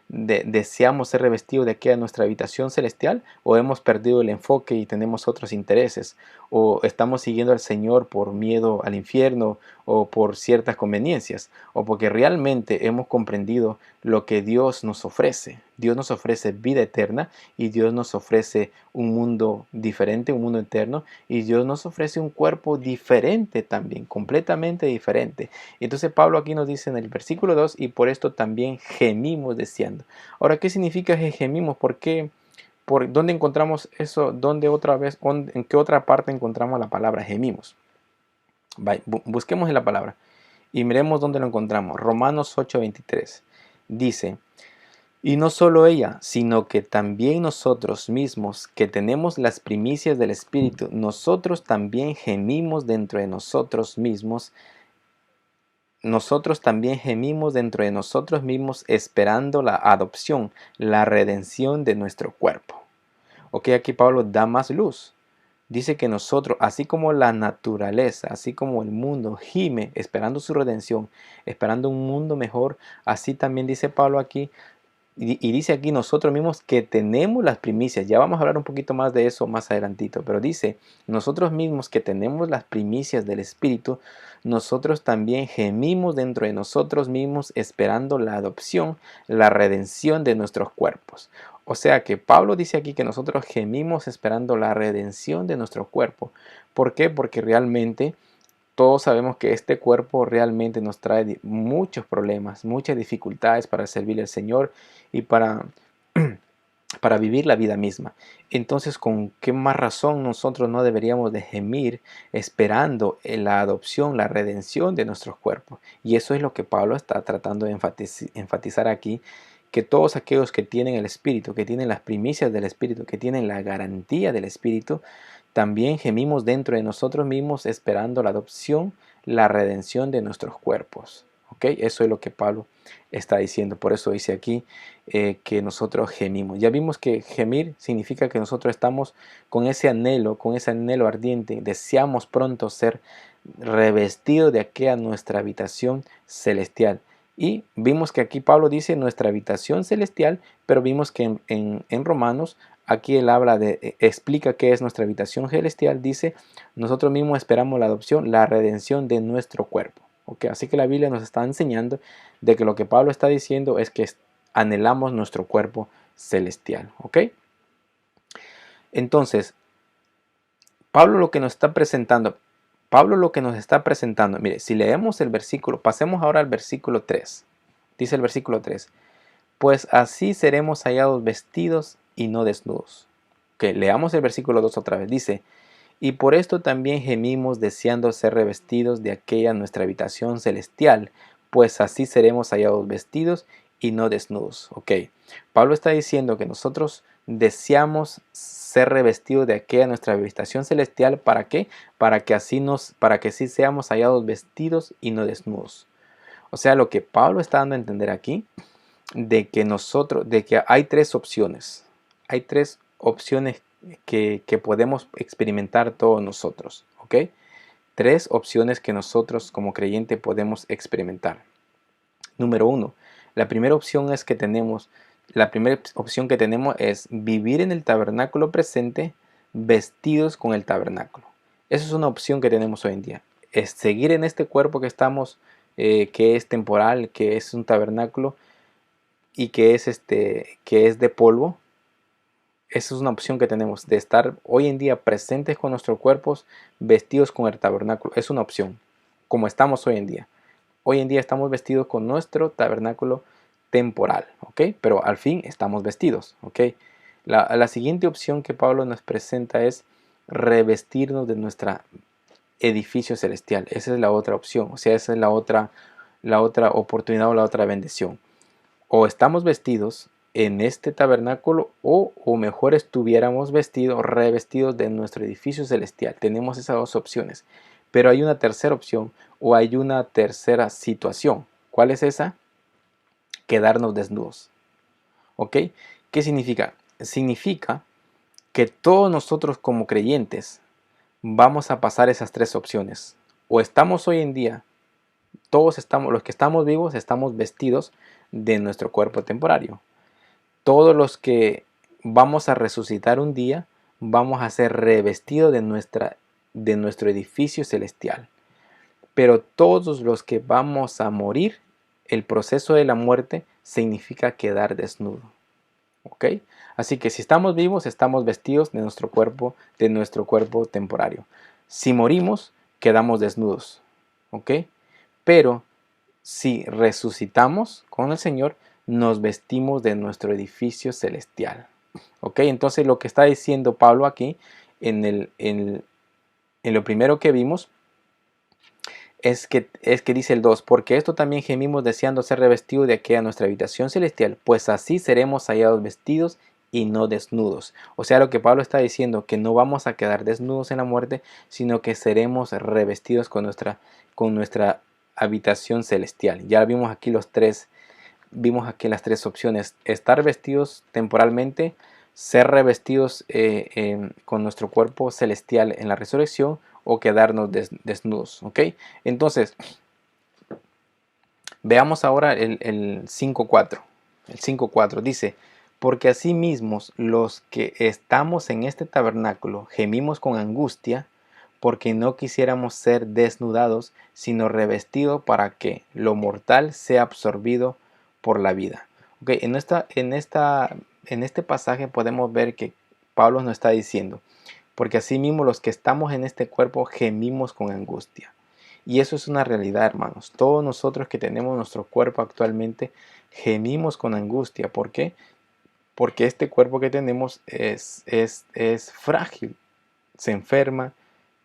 deseamos ser revestidos de aquella nuestra habitación celestial, o hemos perdido el enfoque y tenemos otros intereses, o estamos siguiendo al Señor por miedo al infierno o por ciertas conveniencias, o porque realmente hemos comprendido lo que Dios nos ofrece. Dios nos ofrece vida eterna y Dios nos ofrece un mundo diferente, un mundo eterno, y Dios nos ofrece un cuerpo diferente también, completamente diferente. Y entonces Pablo aquí nos dice en el versículo 2, y por esto también gemimos deseando. Ahora, ¿qué significa que gemimos? ¿Por qué? ¿Por dónde encontramos eso? ¿Dónde otra vez? ¿En qué otra parte encontramos la palabra gemimos? Busquemos en la palabra y miremos dónde lo encontramos. Romanos 8:23 dice: y no solo ella, sino que también nosotros mismos, que tenemos las primicias del Espíritu, nosotros también gemimos dentro de nosotros mismos. Nosotros también gemimos dentro de nosotros mismos esperando la adopción, la redención de nuestro cuerpo. Ok, aquí Pablo da más luz. Dice que nosotros, así como la naturaleza, así como el mundo gime esperando su redención, esperando un mundo mejor, así también dice Pablo aquí, y dice aquí nosotros mismos que tenemos las primicias. Ya vamos a hablar un poquito más de eso más adelantito, pero dice nosotros mismos que tenemos las primicias del Espíritu, nosotros también gemimos dentro de nosotros mismos esperando la adopción, la redención de nuestros cuerpos. O sea que Pablo dice aquí que nosotros gemimos esperando la redención de nuestro cuerpo. ¿Por qué? Porque realmente todos sabemos que este cuerpo realmente nos trae muchos problemas, muchas dificultades para servir al Señor y para vivir la vida misma. Entonces, ¿con qué más razón nosotros no deberíamos de gemir esperando en la adopción, la redención de nuestros cuerpos? Y eso es lo que Pablo está tratando de enfatizar aquí, que todos aquellos que tienen el Espíritu, que tienen las primicias del Espíritu, que tienen la garantía del Espíritu, también gemimos dentro de nosotros mismos esperando la adopción, la redención de nuestros cuerpos. ¿Ok? Eso es lo que Pablo está diciendo. Por eso dice aquí que nosotros gemimos. Ya vimos que gemir significa que nosotros estamos con ese anhelo ardiente. Deseamos pronto ser revestidos de aquella nuestra habitación celestial. Y vimos que aquí Pablo dice nuestra habitación celestial, pero vimos que en Romanos aquí él habla explica qué es nuestra habitación celestial. Dice, nosotros mismos esperamos la adopción, la redención de nuestro cuerpo. ¿Okay? Así que la Biblia nos está enseñando de que lo que Pablo está diciendo es que anhelamos nuestro cuerpo celestial. ¿Ok? Entonces, Pablo lo que nos está presentando, mire, si leemos el versículo, pasemos ahora al versículo 3. Dice el versículo 3, pues así seremos hallados vestidos y no desnudos. Que leamos el versículo 2 otra vez. Dice, y por esto también gemimos deseando ser revestidos de aquella nuestra habitación celestial, pues así seremos hallados vestidos y no desnudos. Ok, Pablo está diciendo que nosotros deseamos ser revestidos de aquella nuestra habitación celestial. ¿Para qué? Para que así seamos hallados vestidos y no desnudos. O sea, lo que Pablo está dando a entender aquí, de que hay tres opciones. Hay tres opciones que podemos experimentar todos nosotros, ¿ok? Tres opciones que nosotros como creyente podemos experimentar. Número uno, la primera opción que tenemos es vivir en el tabernáculo presente vestidos con el tabernáculo. Esa es una opción que tenemos hoy en día. Es seguir en este cuerpo que estamos, que es temporal, que es un tabernáculo y que es de polvo. Esa es una opción que tenemos, de estar hoy en día presentes con nuestros cuerpos, vestidos con el tabernáculo. Es una opción, como estamos hoy en día. Hoy en día estamos vestidos con nuestro tabernáculo temporal, ¿ok? Pero al fin estamos vestidos, ¿ok? La siguiente opción que Pablo nos presenta es revestirnos de nuestro edificio celestial. Esa es la otra opción, o sea, esa es la otra oportunidad o la otra bendición. O estamos vestidos en este tabernáculo o mejor estuviéramos revestidos de nuestro edificio celestial. Tenemos esas dos opciones. Pero hay una tercera opción o hay una tercera situación. ¿Cuál es esa? Quedarnos desnudos. ¿Ok? ¿Qué significa? Significa que todos nosotros como creyentes vamos a pasar esas tres opciones. O estamos hoy en día, todos estamos, los que estamos vivos, estamos vestidos de nuestro cuerpo temporario. Todos los que vamos a resucitar un día, vamos a ser revestidos de nuestro edificio celestial. Pero todos los que vamos a morir, el proceso de la muerte significa quedar desnudo. ¿Ok? Así que si estamos vivos, estamos vestidos de nuestro cuerpo temporario. Si morimos, quedamos desnudos. ¿Ok? Pero si resucitamos con el Señor, nos vestimos de nuestro edificio celestial. ¿Ok? Entonces lo que está diciendo Pablo aquí, en lo primero que vimos, es que dice el 2, porque esto también gemimos deseando ser revestidos de aquella nuestra habitación celestial, pues así seremos hallados vestidos y no desnudos. O sea, lo que Pablo está diciendo, que no vamos a quedar desnudos en la muerte, sino que seremos revestidos con nuestra habitación celestial. Ya vimos aquí las tres opciones: estar vestidos temporalmente, ser revestidos con nuestro cuerpo celestial en la resurrección, o quedarnos desnudos. ¿Ok? Entonces, veamos ahora el 5.4. El 5.4 dice: porque asimismo los que estamos en este tabernáculo gemimos con angustia, porque no quisiéramos ser desnudados, sino revestidos, para que lo mortal sea absorbido por la vida. Okay, en este pasaje podemos ver que Pablo nos está diciendo: porque asimismo los que estamos en este cuerpo gemimos con angustia. Y eso es una realidad, hermanos. Todos nosotros que tenemos nuestro cuerpo actualmente gemimos con angustia. ¿Por qué? Porque este cuerpo que tenemos es frágil, se enferma,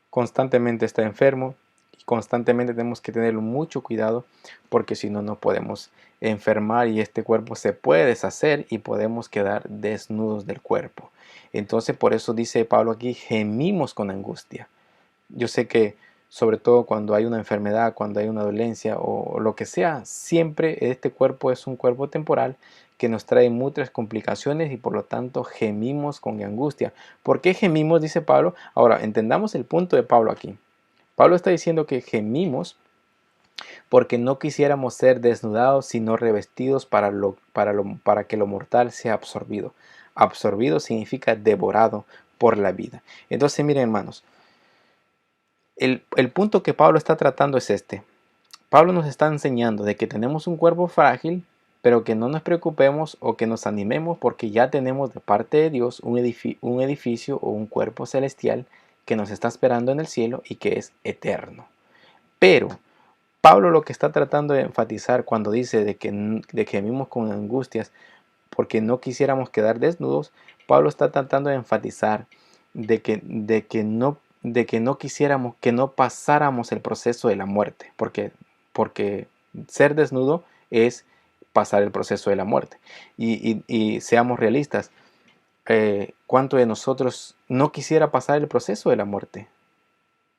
constantemente está enfermo, y constantemente tenemos que tener mucho cuidado, porque si no, no podemos enfermar y este cuerpo se puede deshacer y podemos quedar desnudos del cuerpo. Entonces, por eso dice Pablo aquí: gemimos con angustia. Yo sé que sobre todo cuando hay una enfermedad, cuando hay una dolencia o lo que sea, siempre este cuerpo es un cuerpo temporal que nos trae muchas complicaciones, y por lo tanto gemimos con angustia. ¿Por qué gemimos? Dice Pablo. Ahora, entendamos el punto de Pablo aquí. Pablo está diciendo que gemimos porque no quisiéramos ser desnudados, sino revestidos para que lo mortal sea absorbido. Absorbido significa devorado por la vida. Entonces, miren, hermanos, el punto que Pablo está tratando es este. Pablo nos está enseñando de que tenemos un cuerpo frágil, pero que no nos preocupemos o que nos animemos, porque ya tenemos de parte de Dios un edificio o un cuerpo celestial que nos está esperando en el cielo y que es eterno. Pero Pablo lo que está tratando de enfatizar cuando dice de que gemimos con angustias porque no quisiéramos quedar desnudos, Pablo está tratando de enfatizar de que no quisiéramos, que no pasáramos el proceso de la muerte, porque ser desnudo es pasar el proceso de la muerte. Y seamos realistas, ¿cuánto de nosotros no quisiera pasar el proceso de la muerte?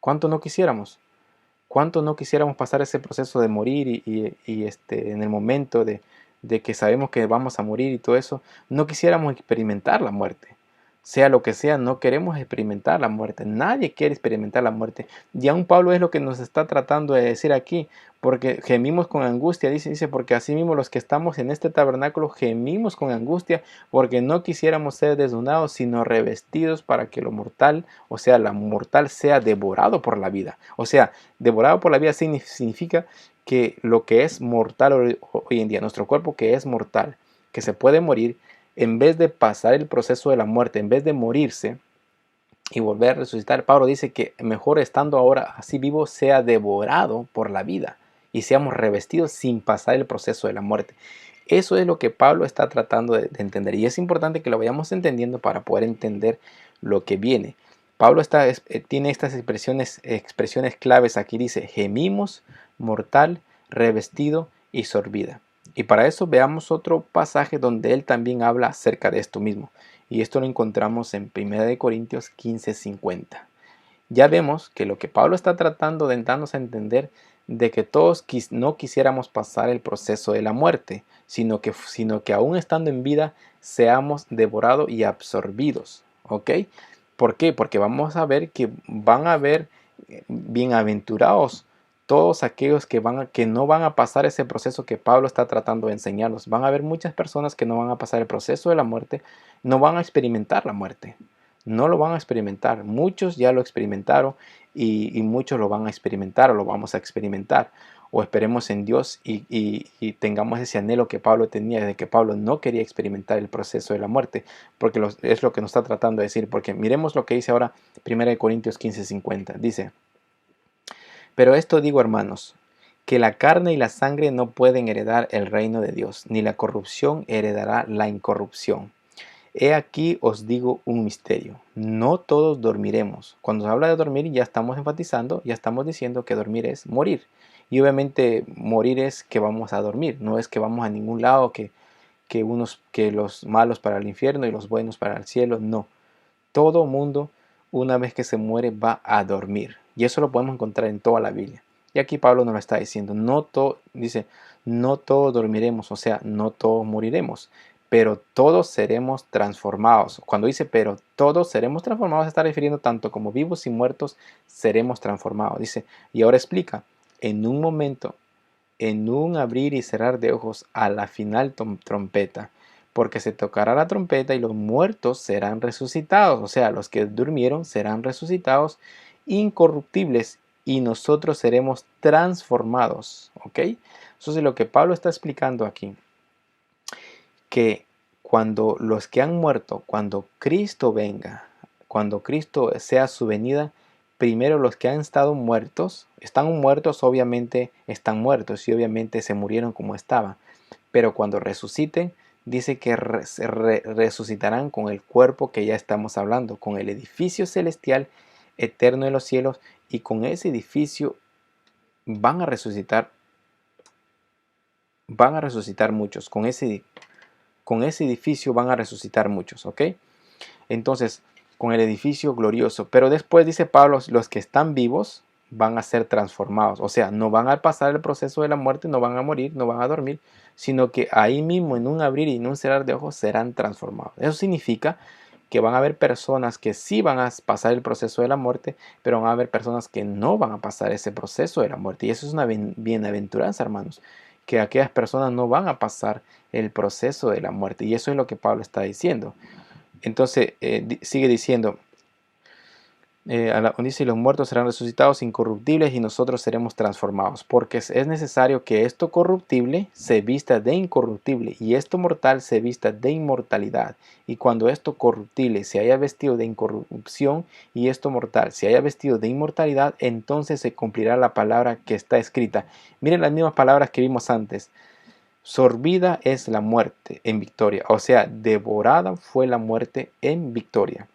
¿Cuánto no quisiéramos? ¿Cuánto no quisiéramos pasar ese proceso de morir en el momento de que sabemos que vamos a morir y todo eso? No quisiéramos experimentar la muerte. Sea lo que sea, no queremos experimentar la muerte. Nadie quiere experimentar la muerte. Y aún Pablo es lo que nos está tratando de decir aquí, porque gemimos con angustia. Dice, porque así mismo los que estamos en este tabernáculo gemimos con angustia, porque no quisiéramos ser desnudados, sino revestidos, para que lo mortal, o sea, la mortal, sea devorado por la vida. O sea, devorado por la vida significa que lo que es mortal hoy en día, nuestro cuerpo que es mortal, que se puede morir, en vez de pasar el proceso de la muerte, en vez de morirse y volver a resucitar, Pablo dice que mejor estando ahora así vivo sea devorado por la vida y seamos revestidos sin pasar el proceso de la muerte. Eso es lo que Pablo está tratando de entender, y es importante que lo vayamos entendiendo para poder entender lo que viene. Pablo tiene estas expresiones claves aquí. Dice: gemimos, mortal, revestido y sorbida. Y para eso veamos otro pasaje donde él también habla acerca de esto mismo. Y esto lo encontramos en 1 Corintios 15:50. Ya vemos que lo que Pablo está tratando de darnos a entender de que todos no quisiéramos pasar el proceso de la muerte, sino que aún estando en vida seamos devorados y absorbidos. ¿Ok? ¿Por qué? Porque vamos a ver que van a haber bienaventurados todos aquellos que no van a pasar ese proceso que Pablo está tratando de enseñarnos. Van a haber muchas personas que no van a pasar el proceso de la muerte, no van a experimentar la muerte. No lo van a experimentar. Muchos ya lo experimentaron y muchos lo van a experimentar o lo vamos a experimentar. O esperemos en Dios y tengamos ese anhelo que Pablo tenía, de que Pablo no quería experimentar el proceso de la muerte, porque es lo que nos está tratando de decir. Porque miremos lo que dice ahora 1 Corintios 15:50. Dice: pero esto digo, hermanos, que la carne y la sangre no pueden heredar el reino de Dios, ni la corrupción heredará la incorrupción. He aquí os digo un misterio. No todos dormiremos. Cuando se habla de dormir ya estamos enfatizando, ya estamos diciendo que dormir es morir. Y obviamente morir es que vamos a dormir, no es que vamos a ningún lado, que los malos para el infierno y los buenos para el cielo, no. Todo mundo, una vez que se muere, va a dormir. Y eso lo podemos encontrar en toda la Biblia. Y aquí Pablo nos lo está diciendo. Dice, no todos dormiremos, o sea, no todos moriremos, pero todos seremos transformados. Cuando dice, pero todos seremos transformados, se está refiriendo tanto como vivos y muertos seremos transformados. Dice, y ahora explica, en un momento, en un abrir y cerrar de ojos, a la final trompeta, porque se tocará la trompeta y los muertos serán resucitados, o sea, los que durmieron serán resucitados incorruptibles y nosotros seremos transformados, ¿ok? Eso es lo que Pablo está explicando aquí, que cuando los que han muerto, cuando Cristo venga, cuando Cristo sea su venida, primero los que han estado muertos, están muertos, obviamente están muertos y obviamente se murieron como estaban, pero cuando resuciten, dice que resucitarán con el cuerpo que ya estamos hablando, con el edificio celestial eterno en los cielos, y con ese edificio van a resucitar, muchos, con ese edificio van a resucitar muchos, ¿ok? Entonces, con el edificio glorioso. Pero después dice Pablo, los que están vivos van a ser transformados. O sea, no van a pasar el proceso de la muerte, no van a morir, no van a dormir, sino que ahí mismo, en un abrir y en un cerrar de ojos, serán transformados. Eso significa que van a haber personas que sí van a pasar el proceso de la muerte, pero van a haber personas que no van a pasar ese proceso de la muerte. Y eso es una bienaventuranza, hermanos, que aquellas personas no van a pasar el proceso de la muerte. Y eso es lo que Pablo está diciendo. Entonces sigue diciendo, dice, los muertos serán resucitados incorruptibles y nosotros seremos transformados, porque es necesario que esto corruptible se vista de incorruptible y esto mortal se vista de inmortalidad. Y cuando esto corruptible se haya vestido de incorrupción y esto mortal se haya vestido de inmortalidad, entonces se cumplirá la palabra que está escrita. Miren las mismas palabras que vimos antes. Sorbida es la muerte en victoria, o sea, devorada fue la muerte en victoria.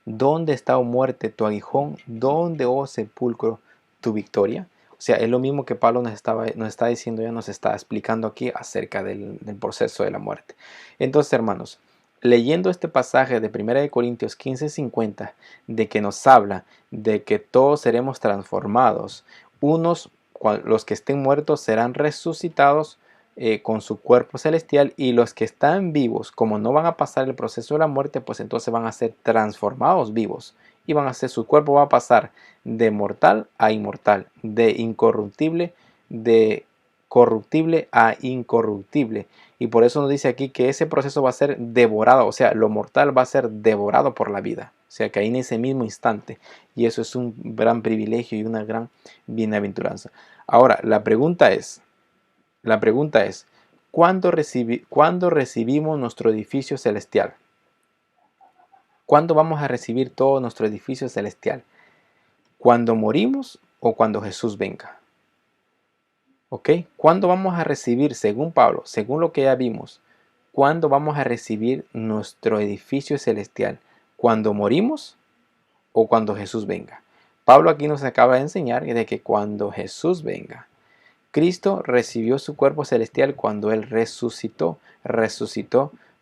¿Dónde está, oh muerte, tu aguijón? ¿Dónde, oh sepulcro, tu victoria? O sea, es lo mismo que Pablo nos está diciendo, ya nos está explicando aquí acerca del proceso de la muerte. Entonces, hermanos, leyendo este pasaje de 1 Corintios 15:50, de que nos habla de que todos seremos transformados, los que estén muertos serán resucitados con su cuerpo celestial, y los que están vivos, como no van a pasar el proceso de la muerte, pues entonces van a ser transformados vivos y su cuerpo va a pasar de mortal a inmortal, de incorruptible, de corruptible a incorruptible. Y por eso nos dice aquí que ese proceso va a ser devorado, o sea, lo mortal va a ser devorado por la vida. O sea, que ahí en ese mismo instante. Y eso es un gran privilegio y una gran bienaventuranza. Ahora, la pregunta es, ¿cuándo recibimos nuestro edificio celestial? ¿Cuándo vamos a recibir todo nuestro edificio celestial? ¿Cuándo morimos o cuando Jesús venga? ¿Ok? ¿Cuándo vamos a recibir, según Pablo, según lo que ya vimos, cuándo vamos a recibir nuestro edificio celestial? ¿Cuando morimos o cuando Jesús venga? Pablo aquí nos acaba de enseñar de que cuando Jesús venga. Cristo recibió su cuerpo celestial cuando Él resucitó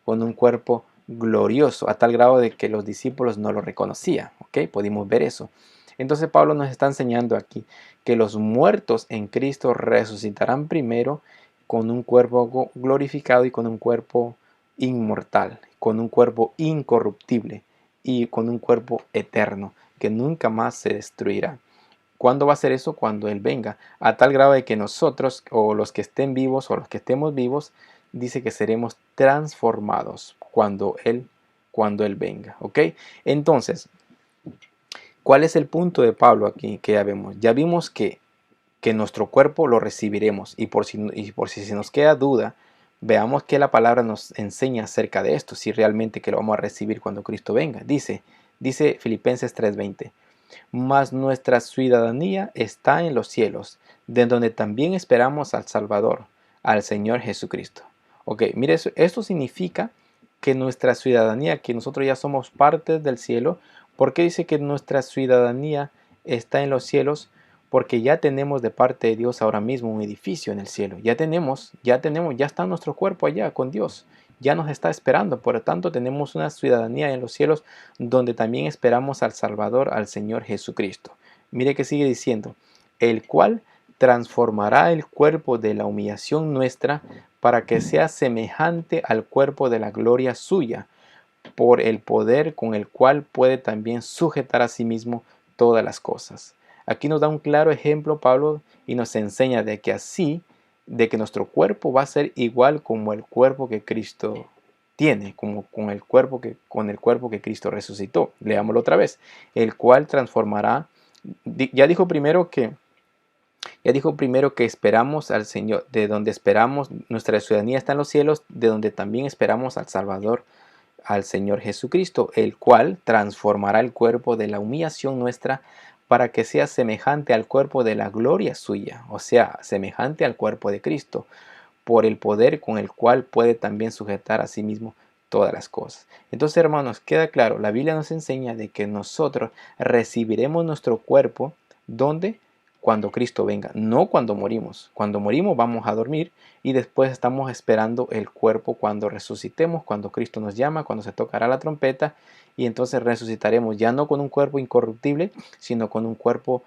con un cuerpo glorioso, a tal grado de que los discípulos no lo reconocían. ¿Ok? Pudimos ver eso. Entonces Pablo nos está enseñando aquí que los muertos en Cristo resucitarán primero con un cuerpo glorificado y con un cuerpo inmortal, con un cuerpo incorruptible y con un cuerpo eterno que nunca más se destruirá. ¿Cuándo va a ser eso? Cuando Él venga, a tal grado de que nosotros, o los que estén vivos, o los que estemos vivos, dice que seremos transformados cuando Él venga. ¿Ok? Entonces, ¿cuál es el punto de Pablo aquí que ya vemos? Ya vimos que nuestro cuerpo lo recibiremos, y por si se nos queda duda, veamos que la palabra nos enseña acerca de esto, si realmente que lo vamos a recibir cuando Cristo venga. Dice Filipenses 3:20. Mas nuestra ciudadanía está en los cielos, de donde también esperamos al Salvador, al Señor Jesucristo. Ok, mire, esto significa que nuestra ciudadanía, que nosotros ya somos parte del cielo. ¿Por qué dice que nuestra ciudadanía está en los cielos? Porque ya tenemos de parte de Dios ahora mismo un edificio en el cielo. Ya está nuestro cuerpo allá con Dios. Ya nos está esperando. Por lo tanto, tenemos una ciudadanía en los cielos donde también esperamos al Salvador, al Señor Jesucristo. Mire que sigue diciendo, el cual transformará el cuerpo de la humillación nuestra para que sea semejante al cuerpo de la gloria suya, por el poder con el cual puede también sujetar a sí mismo todas las cosas. Aquí nos da un claro ejemplo Pablo y nos enseña de que nuestro cuerpo va a ser igual como el cuerpo que Cristo tiene, como con el cuerpo que Cristo resucitó. Leámoslo otra vez. El cual transformará. Ya dijo primero que esperamos al Señor, de donde esperamos, nuestra ciudadanía está en los cielos, de donde también esperamos al Salvador, al Señor Jesucristo, el cual transformará el cuerpo de la humillación nuestra para que sea semejante al cuerpo de la gloria suya, o sea, semejante al cuerpo de Cristo, por el poder con el cual puede también sujetar a sí mismo todas las cosas. Entonces, hermanos, queda claro, la Biblia nos enseña de que nosotros recibiremos nuestro cuerpo, ¿dónde? Cuando Cristo venga, no cuando morimos. Cuando morimos vamos a dormir y después estamos esperando el cuerpo cuando resucitemos, cuando Cristo nos llama, cuando se tocará la trompeta, y entonces resucitaremos ya no con un cuerpo incorruptible, sino con un cuerpo,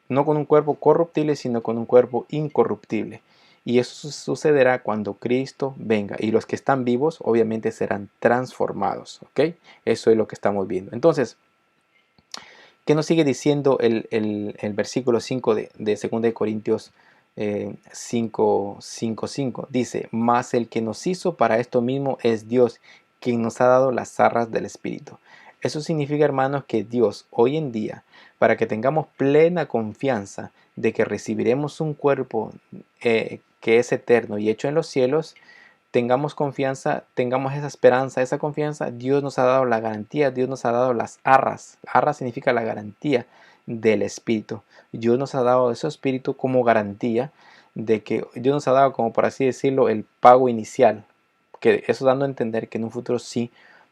no con un cuerpo corruptible, sino con un cuerpo incorruptible. Y eso sucederá cuando Cristo venga. Y los que están vivos obviamente serán transformados. ¿Ok? Eso es lo que estamos viendo. Entonces, ¿qué nos sigue diciendo el versículo 5 de 2 de Corintios 5:5? Dice, mas el que nos hizo para esto mismo es Dios, quien nos ha dado las arras del Espíritu. Eso significa, hermanos, que Dios hoy en día, para que tengamos plena confianza de que recibiremos un cuerpo que es eterno y hecho en los cielos, tengamos confianza, tengamos esa esperanza, esa confianza. Dios nos ha dado la garantía, Dios nos ha dado las arras. Arras significa la garantía del Espíritu. Dios nos ha dado ese Espíritu como garantía de que Dios nos ha dado, como por así decirlo, el pago inicial. Que eso dando a entender que en un futuro sí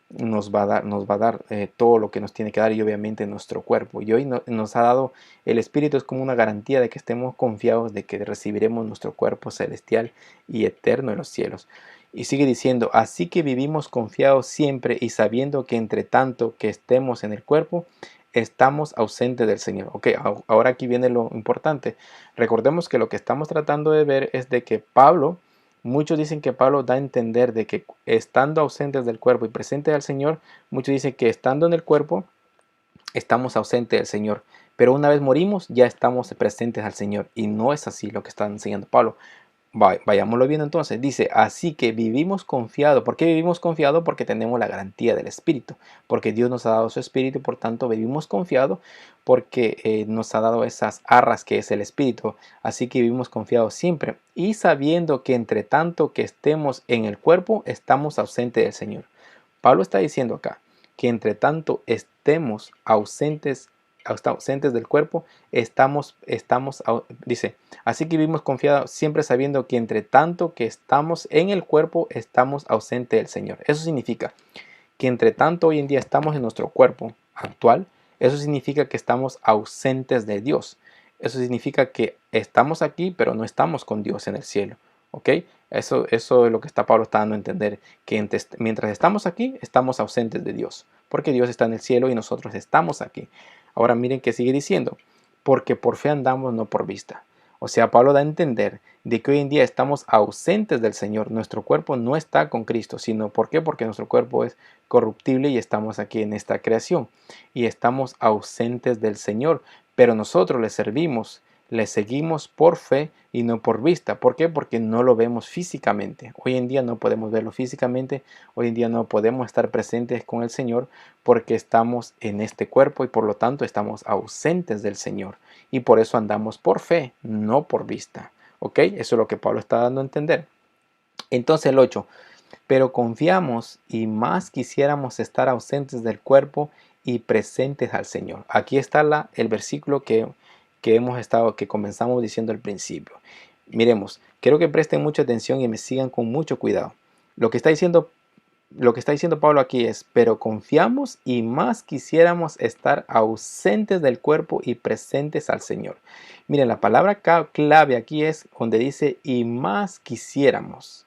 nos va a dar todo lo que nos tiene que dar, y obviamente nuestro cuerpo. Y hoy nos ha dado el Espíritu, es como una garantía de que estemos confiados de que recibiremos nuestro cuerpo celestial y eterno en los cielos. Y sigue diciendo, así que vivimos confiados siempre y sabiendo que entre tanto que estemos en el cuerpo, estamos ausentes del Señor. Ok, ahora aquí viene lo importante. Recordemos que lo que estamos tratando de ver es de que muchos dicen que Pablo da a entender de que estando ausentes del cuerpo y presentes al Señor, muchos dicen que estando en el cuerpo estamos ausentes del Señor, pero una vez morimos ya estamos presentes al Señor, y no es así lo que está enseñando Pablo. Vayámoslo viendo entonces. Dice, así que vivimos confiados. ¿Por qué vivimos confiados? Porque tenemos la garantía del Espíritu. Porque Dios nos ha dado su Espíritu, por tanto vivimos confiados porque nos ha dado esas arras que es el Espíritu. Así que vivimos confiados siempre. Y sabiendo que entre tanto que estemos en el cuerpo, estamos ausentes del Señor. Pablo está diciendo acá que entre tanto estemos ausentes del cuerpo, dice, así que vivimos confiados siempre sabiendo que entre tanto que estamos en el cuerpo, estamos ausentes del Señor. Eso significa que entre tanto hoy en día estamos en nuestro cuerpo actual, eso significa que estamos ausentes de Dios. Eso significa que estamos aquí, pero no estamos con Dios en el cielo. ¿Ok? Eso es lo que Pablo está dando a entender, que mientras estamos aquí, estamos ausentes de Dios, porque Dios está en el cielo y nosotros estamos aquí. Ahora miren que sigue diciendo, porque por fe andamos, no por vista. O sea, Pablo da a entender de que hoy en día estamos ausentes del Señor. Nuestro cuerpo no está con Cristo, sino ¿por qué? Porque nuestro cuerpo es corruptible y estamos aquí en esta creación y estamos ausentes del Señor, pero nosotros le servimos, le seguimos por fe y no por vista. ¿Por qué? Porque no lo vemos físicamente. Hoy en día no podemos verlo físicamente, hoy en día no podemos estar presentes con el Señor porque estamos en este cuerpo y por lo tanto estamos ausentes del Señor. Y por eso andamos por fe, no por vista. ¿Ok? Eso es lo que Pablo está dando a entender. Entonces el 8. Pero confiamos y más quisiéramos estar ausentes del cuerpo y presentes al Señor. Aquí está el versículo que comenzamos diciendo al principio. Miremos, quiero que presten mucha atención y me sigan con mucho cuidado. Lo que está diciendo Pablo aquí es, pero confiamos y más quisiéramos estar ausentes del cuerpo y presentes al Señor. Miren, la palabra clave aquí es donde dice y más quisiéramos.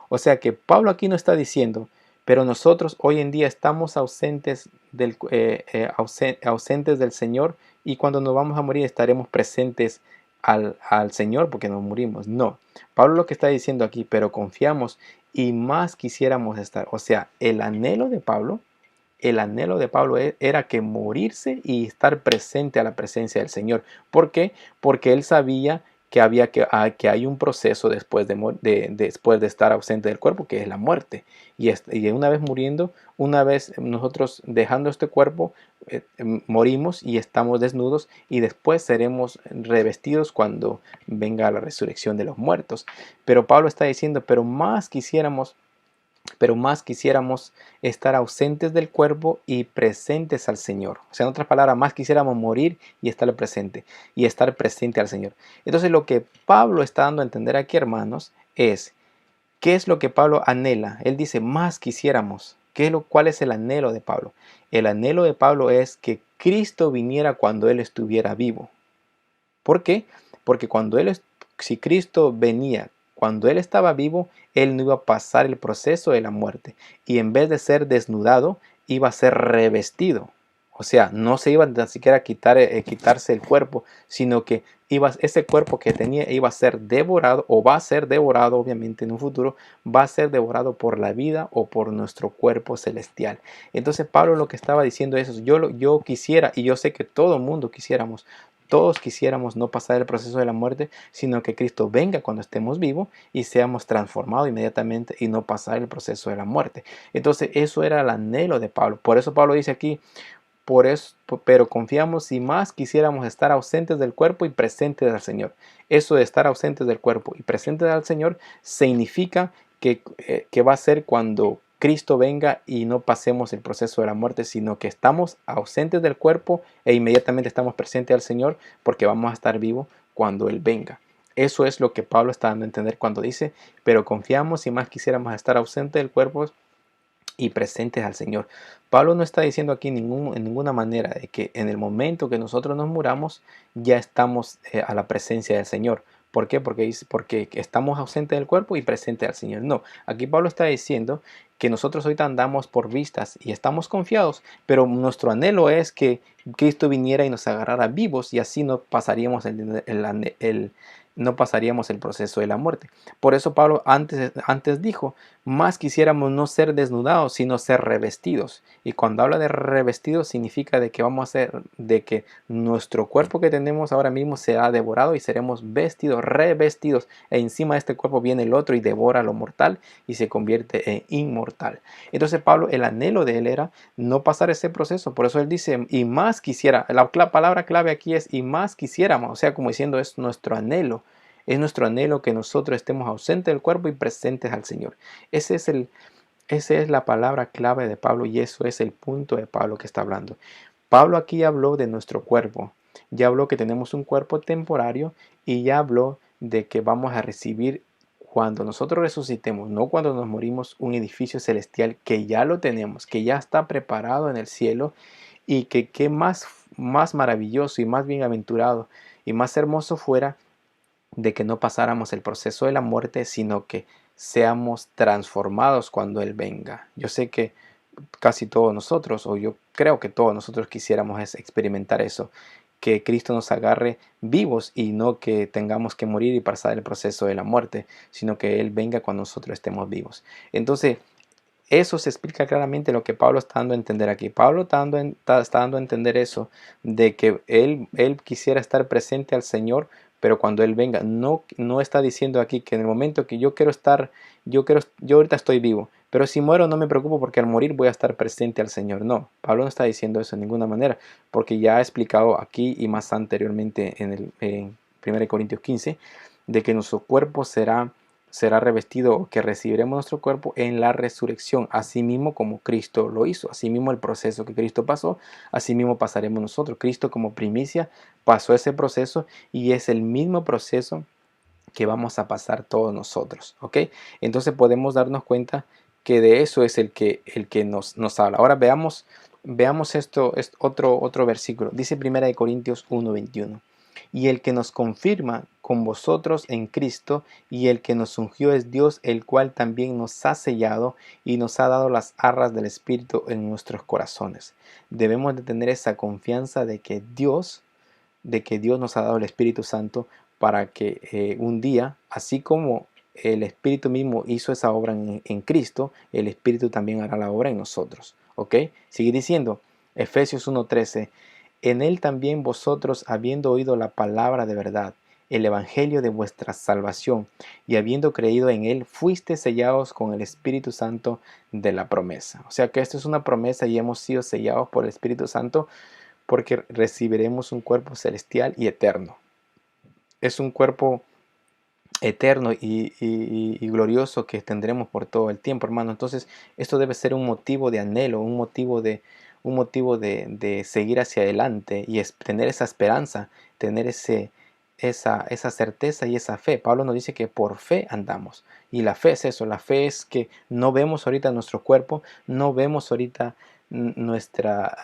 O sea que Pablo aquí no está diciendo, pero nosotros hoy en día estamos ausentes del Señor y cuando nos vamos a morir estaremos presentes al Señor porque nos morimos. No, Pablo lo que está diciendo aquí, pero confiamos y más quisiéramos estar. O sea, el anhelo de Pablo era que morirse y estar presente a la presencia del Señor. ¿Por qué? Porque él sabía que hay un proceso después de estar ausente del cuerpo, que es la muerte. Y una vez muriendo, una vez nosotros dejando este cuerpo, morimos y estamos desnudos y después seremos revestidos cuando venga la resurrección de los muertos. Pero Pablo está diciendo, pero más quisiéramos estar ausentes del cuerpo y presentes al Señor. O sea, en otras palabras, más quisiéramos morir y estar presente al Señor. Entonces, lo que Pablo está dando a entender aquí, hermanos, es ¿qué es lo que Pablo anhela? Él dice, más quisiéramos. ¿Cuál es el anhelo de Pablo? El anhelo de Pablo es que Cristo viniera cuando Él estuviera vivo. ¿Por qué? Porque si Cristo venía cuando Él estaba vivo, Él no iba a pasar el proceso de la muerte. Y en vez de ser desnudado, iba a ser revestido. O sea, no se iba ni siquiera a quitarse el cuerpo, sino que ese cuerpo que tenía iba a ser devorado, o va a ser devorado, obviamente en un futuro, va a ser devorado por la vida o por nuestro cuerpo celestial. Entonces Pablo lo que estaba diciendo es, yo quisiera, y yo sé que todo el mundo quisiéramos, todos quisiéramos no pasar el proceso de la muerte, sino que Cristo venga cuando estemos vivos y seamos transformados inmediatamente y no pasar el proceso de la muerte. Entonces eso era el anhelo de Pablo. Por eso Pablo dice aquí, pero confiamos y más quisiéramos estar ausentes del cuerpo y presentes al Señor. Eso de estar ausentes del cuerpo y presentes al Señor significa que va a ser cuando Cristo venga y no pasemos el proceso de la muerte, sino que estamos ausentes del cuerpo e inmediatamente estamos presentes al Señor porque vamos a estar vivos cuando Él venga. Eso es lo que Pablo está dando a entender cuando dice, pero confiamos y más quisiéramos estar ausentes del cuerpo y presentes al Señor. Pablo no está diciendo aquí en ninguna manera de que en el momento que nosotros nos muramos ya estamos a la presencia del Señor. ¿Por qué? Porque estamos ausentes del cuerpo y presentes al Señor. No, aquí Pablo está diciendo que nosotros ahorita andamos por vistas y estamos confiados, pero nuestro anhelo es que Cristo viniera y nos agarrara vivos y así no pasaríamos no pasaríamos el proceso de la muerte. Por eso Pablo antes dijo, más quisiéramos no ser desnudados, sino ser revestidos. Y cuando habla de revestidos significa de que de que nuestro cuerpo que tenemos ahora mismo será devorado y seremos vestidos, revestidos. E encima de este cuerpo viene el otro y devora lo mortal y se convierte en inmortal. Entonces Pablo, el anhelo de él era no pasar ese proceso. Por eso él dice, y más quisiera. La palabra clave aquí es, y más quisiéramos. O sea, como diciendo, es nuestro anhelo. Es nuestro anhelo que nosotros estemos ausentes del cuerpo y presentes al Señor. Esa es la palabra clave de Pablo y eso es el punto de Pablo que está hablando. Pablo aquí habló de nuestro cuerpo. Ya habló que tenemos un cuerpo temporario y ya habló de que vamos a recibir cuando nosotros resucitemos, no cuando nos morimos, un edificio celestial que ya lo tenemos, que ya está preparado en el cielo y que más maravilloso y más bienaventurado y más hermoso fuera de que no pasáramos el proceso de la muerte, sino que seamos transformados cuando Él venga. Yo sé que casi todos nosotros, o yo creo que todos nosotros quisiéramos experimentar eso, que Cristo nos agarre vivos y no que tengamos que morir y pasar el proceso de la muerte, sino que Él venga cuando nosotros estemos vivos. Entonces, eso se explica claramente lo que Pablo está dando a entender aquí. Pablo está dando a entender eso, de que él quisiera estar presente al Señor, pero cuando Él venga, no está diciendo aquí que en el momento que yo quiero estar, yo ahorita estoy vivo, pero si muero no me preocupo porque al morir voy a estar presente al Señor. No, Pablo no está diciendo eso de ninguna manera, porque ya ha explicado aquí y más anteriormente en 1 Corintios 15, de que nuestro cuerpo será revestido, o que recibiremos nuestro cuerpo en la resurrección, así mismo como Cristo lo hizo, así mismo el proceso que Cristo pasó, así mismo pasaremos nosotros. Cristo como primicia pasó ese proceso y es el mismo proceso que vamos a pasar todos nosotros, ¿ok? Entonces podemos darnos cuenta que de eso es el que nos habla. Ahora veamos esto, es otro versículo. Dice 1 Corintios 1:21. Y el que nos confirma con vosotros en Cristo, y el que nos ungió es Dios, el cual también nos ha sellado y nos ha dado las arras del Espíritu en nuestros corazones. Debemos de tener esa confianza de que Dios nos ha dado el Espíritu Santo para que un día, así como el Espíritu mismo hizo esa obra en Cristo, el Espíritu también hará la obra en nosotros. ¿Ok? Sigue diciendo, Efesios 1:13, en él también vosotros, habiendo oído la palabra de verdad, el evangelio de vuestra salvación, y habiendo creído en él, fuiste sellados con el Espíritu Santo de la promesa. O sea que esto es una promesa y hemos sido sellados por el Espíritu Santo porque recibiremos un cuerpo celestial y eterno. Es un cuerpo eterno y glorioso que tendremos por todo el tiempo, hermano. Entonces, esto debe ser un motivo de anhelo, un motivo de seguir hacia adelante y tener esa esperanza, tener esa certeza y esa fe. Pablo nos dice que por fe andamos. Y la fe es eso, la fe es que no vemos ahorita nuestro cuerpo, no vemos ahorita nuestra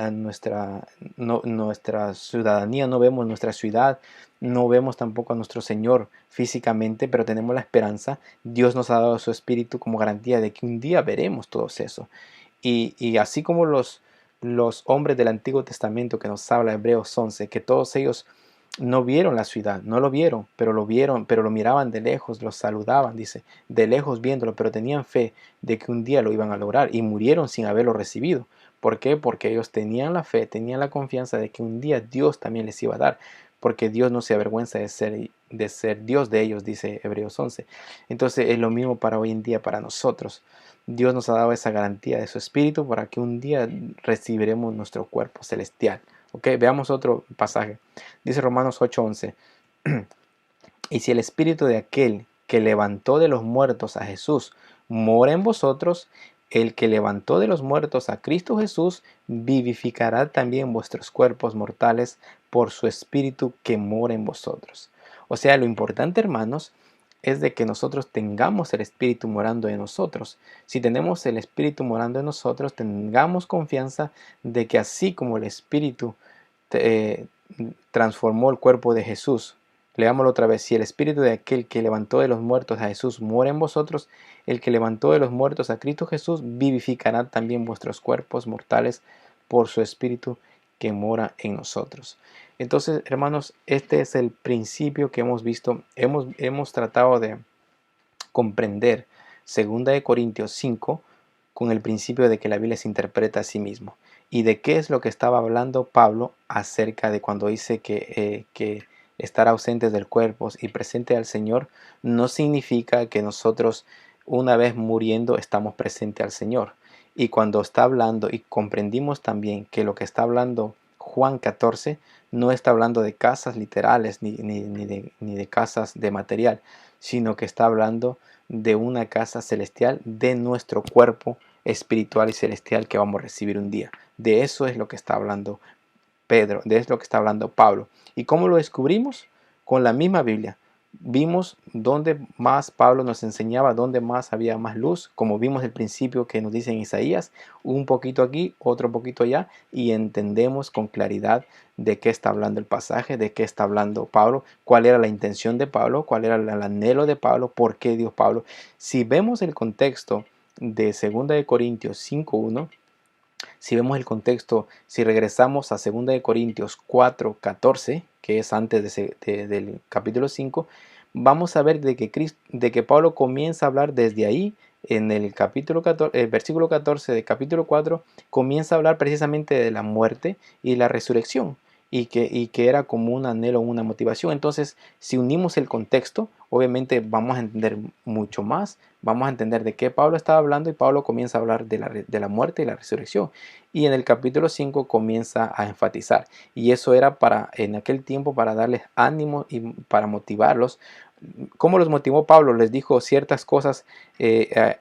ciudadanía, no vemos nuestra ciudad, no vemos tampoco a nuestro Señor físicamente, pero tenemos la esperanza. Dios nos ha dado su Espíritu como garantía de que un día veremos todo eso. Y así como los hombres del Antiguo Testamento que nos habla Hebreos 11, que todos ellos no vieron la ciudad, no lo vieron, pero lo miraban de lejos, lo saludaban, dice, de lejos viéndolo, pero tenían fe de que un día lo iban a lograr y murieron sin haberlo recibido. ¿Por qué? Porque ellos tenían la fe, tenían la confianza de que un día Dios también les iba a dar, porque Dios no se avergüenza de ser Dios de ellos, dice Hebreos 11. Entonces es lo mismo para hoy en día, para nosotros. Dios nos ha dado esa garantía de su Espíritu para que un día recibiremos nuestro cuerpo celestial. Ok, veamos otro pasaje. Dice Romanos 8:11. Y si el Espíritu de aquel que levantó de los muertos a Jesús mora en vosotros, el que levantó de los muertos a Cristo Jesús vivificará también vuestros cuerpos mortales por su Espíritu que mora en vosotros. O sea, lo importante, hermanos, es de que nosotros tengamos el Espíritu morando en nosotros. Si tenemos el Espíritu morando en nosotros, tengamos confianza de que así como el Espíritu eh, transformó el cuerpo de Jesús. Leámoslo otra vez. Si el Espíritu de aquel que levantó de los muertos a Jesús mora en vosotros, el que levantó de los muertos a Cristo Jesús vivificará también vuestros cuerpos mortales por su Espíritu que mora en nosotros. Entonces, hermanos, este es el principio que hemos visto. Hemos tratado de comprender 2 Corintios 5 con el principio de que la Biblia se interpreta a sí mismo. ¿Y de qué es lo que estaba hablando Pablo acerca de cuando dice que estar ausentes del cuerpo y presente al Señor no significa que nosotros una vez muriendo estamos presentes al Señor? Y cuando está hablando, y comprendimos también que lo que está hablando Juan 14 no está hablando de casas literales ni de casas de material, sino que está hablando de una casa celestial, de nuestro cuerpo espiritual y celestial que vamos a recibir un día. De eso es lo que está hablando Pedro, de eso es lo que está hablando Pablo. ¿Y cómo lo descubrimos? Con la misma Biblia. vimos dónde más Pablo nos enseñaba, dónde más había más luz, como vimos el principio que nos dice en Isaías, un poquito aquí, otro poquito allá, y entendemos con claridad de qué está hablando el pasaje, de qué está hablando Pablo, cuál era la intención de Pablo, cuál era el anhelo de Pablo, por qué Dios Pablo. Si vemos el contexto de 2 Corintios 5:1, si vemos el contexto, si regresamos a 2 Corintios 4:14, que es antes del capítulo 5, vamos a ver de que Pablo comienza a hablar desde ahí, en el capítulo 14, el versículo 14 del capítulo 4, comienza a hablar precisamente de la muerte y la resurrección, y que era como un anhelo, una motivación. Entonces, si unimos el contexto, obviamente vamos a entender mucho más, vamos a entender de qué Pablo estaba hablando, y Pablo comienza a hablar de la muerte y la resurrección. Y en el capítulo 5 comienza a enfatizar. Y eso era en aquel tiempo, para darles ánimo y para motivarlos. ¿Cómo los motivó Pablo? ¿Les dijo ciertas cosas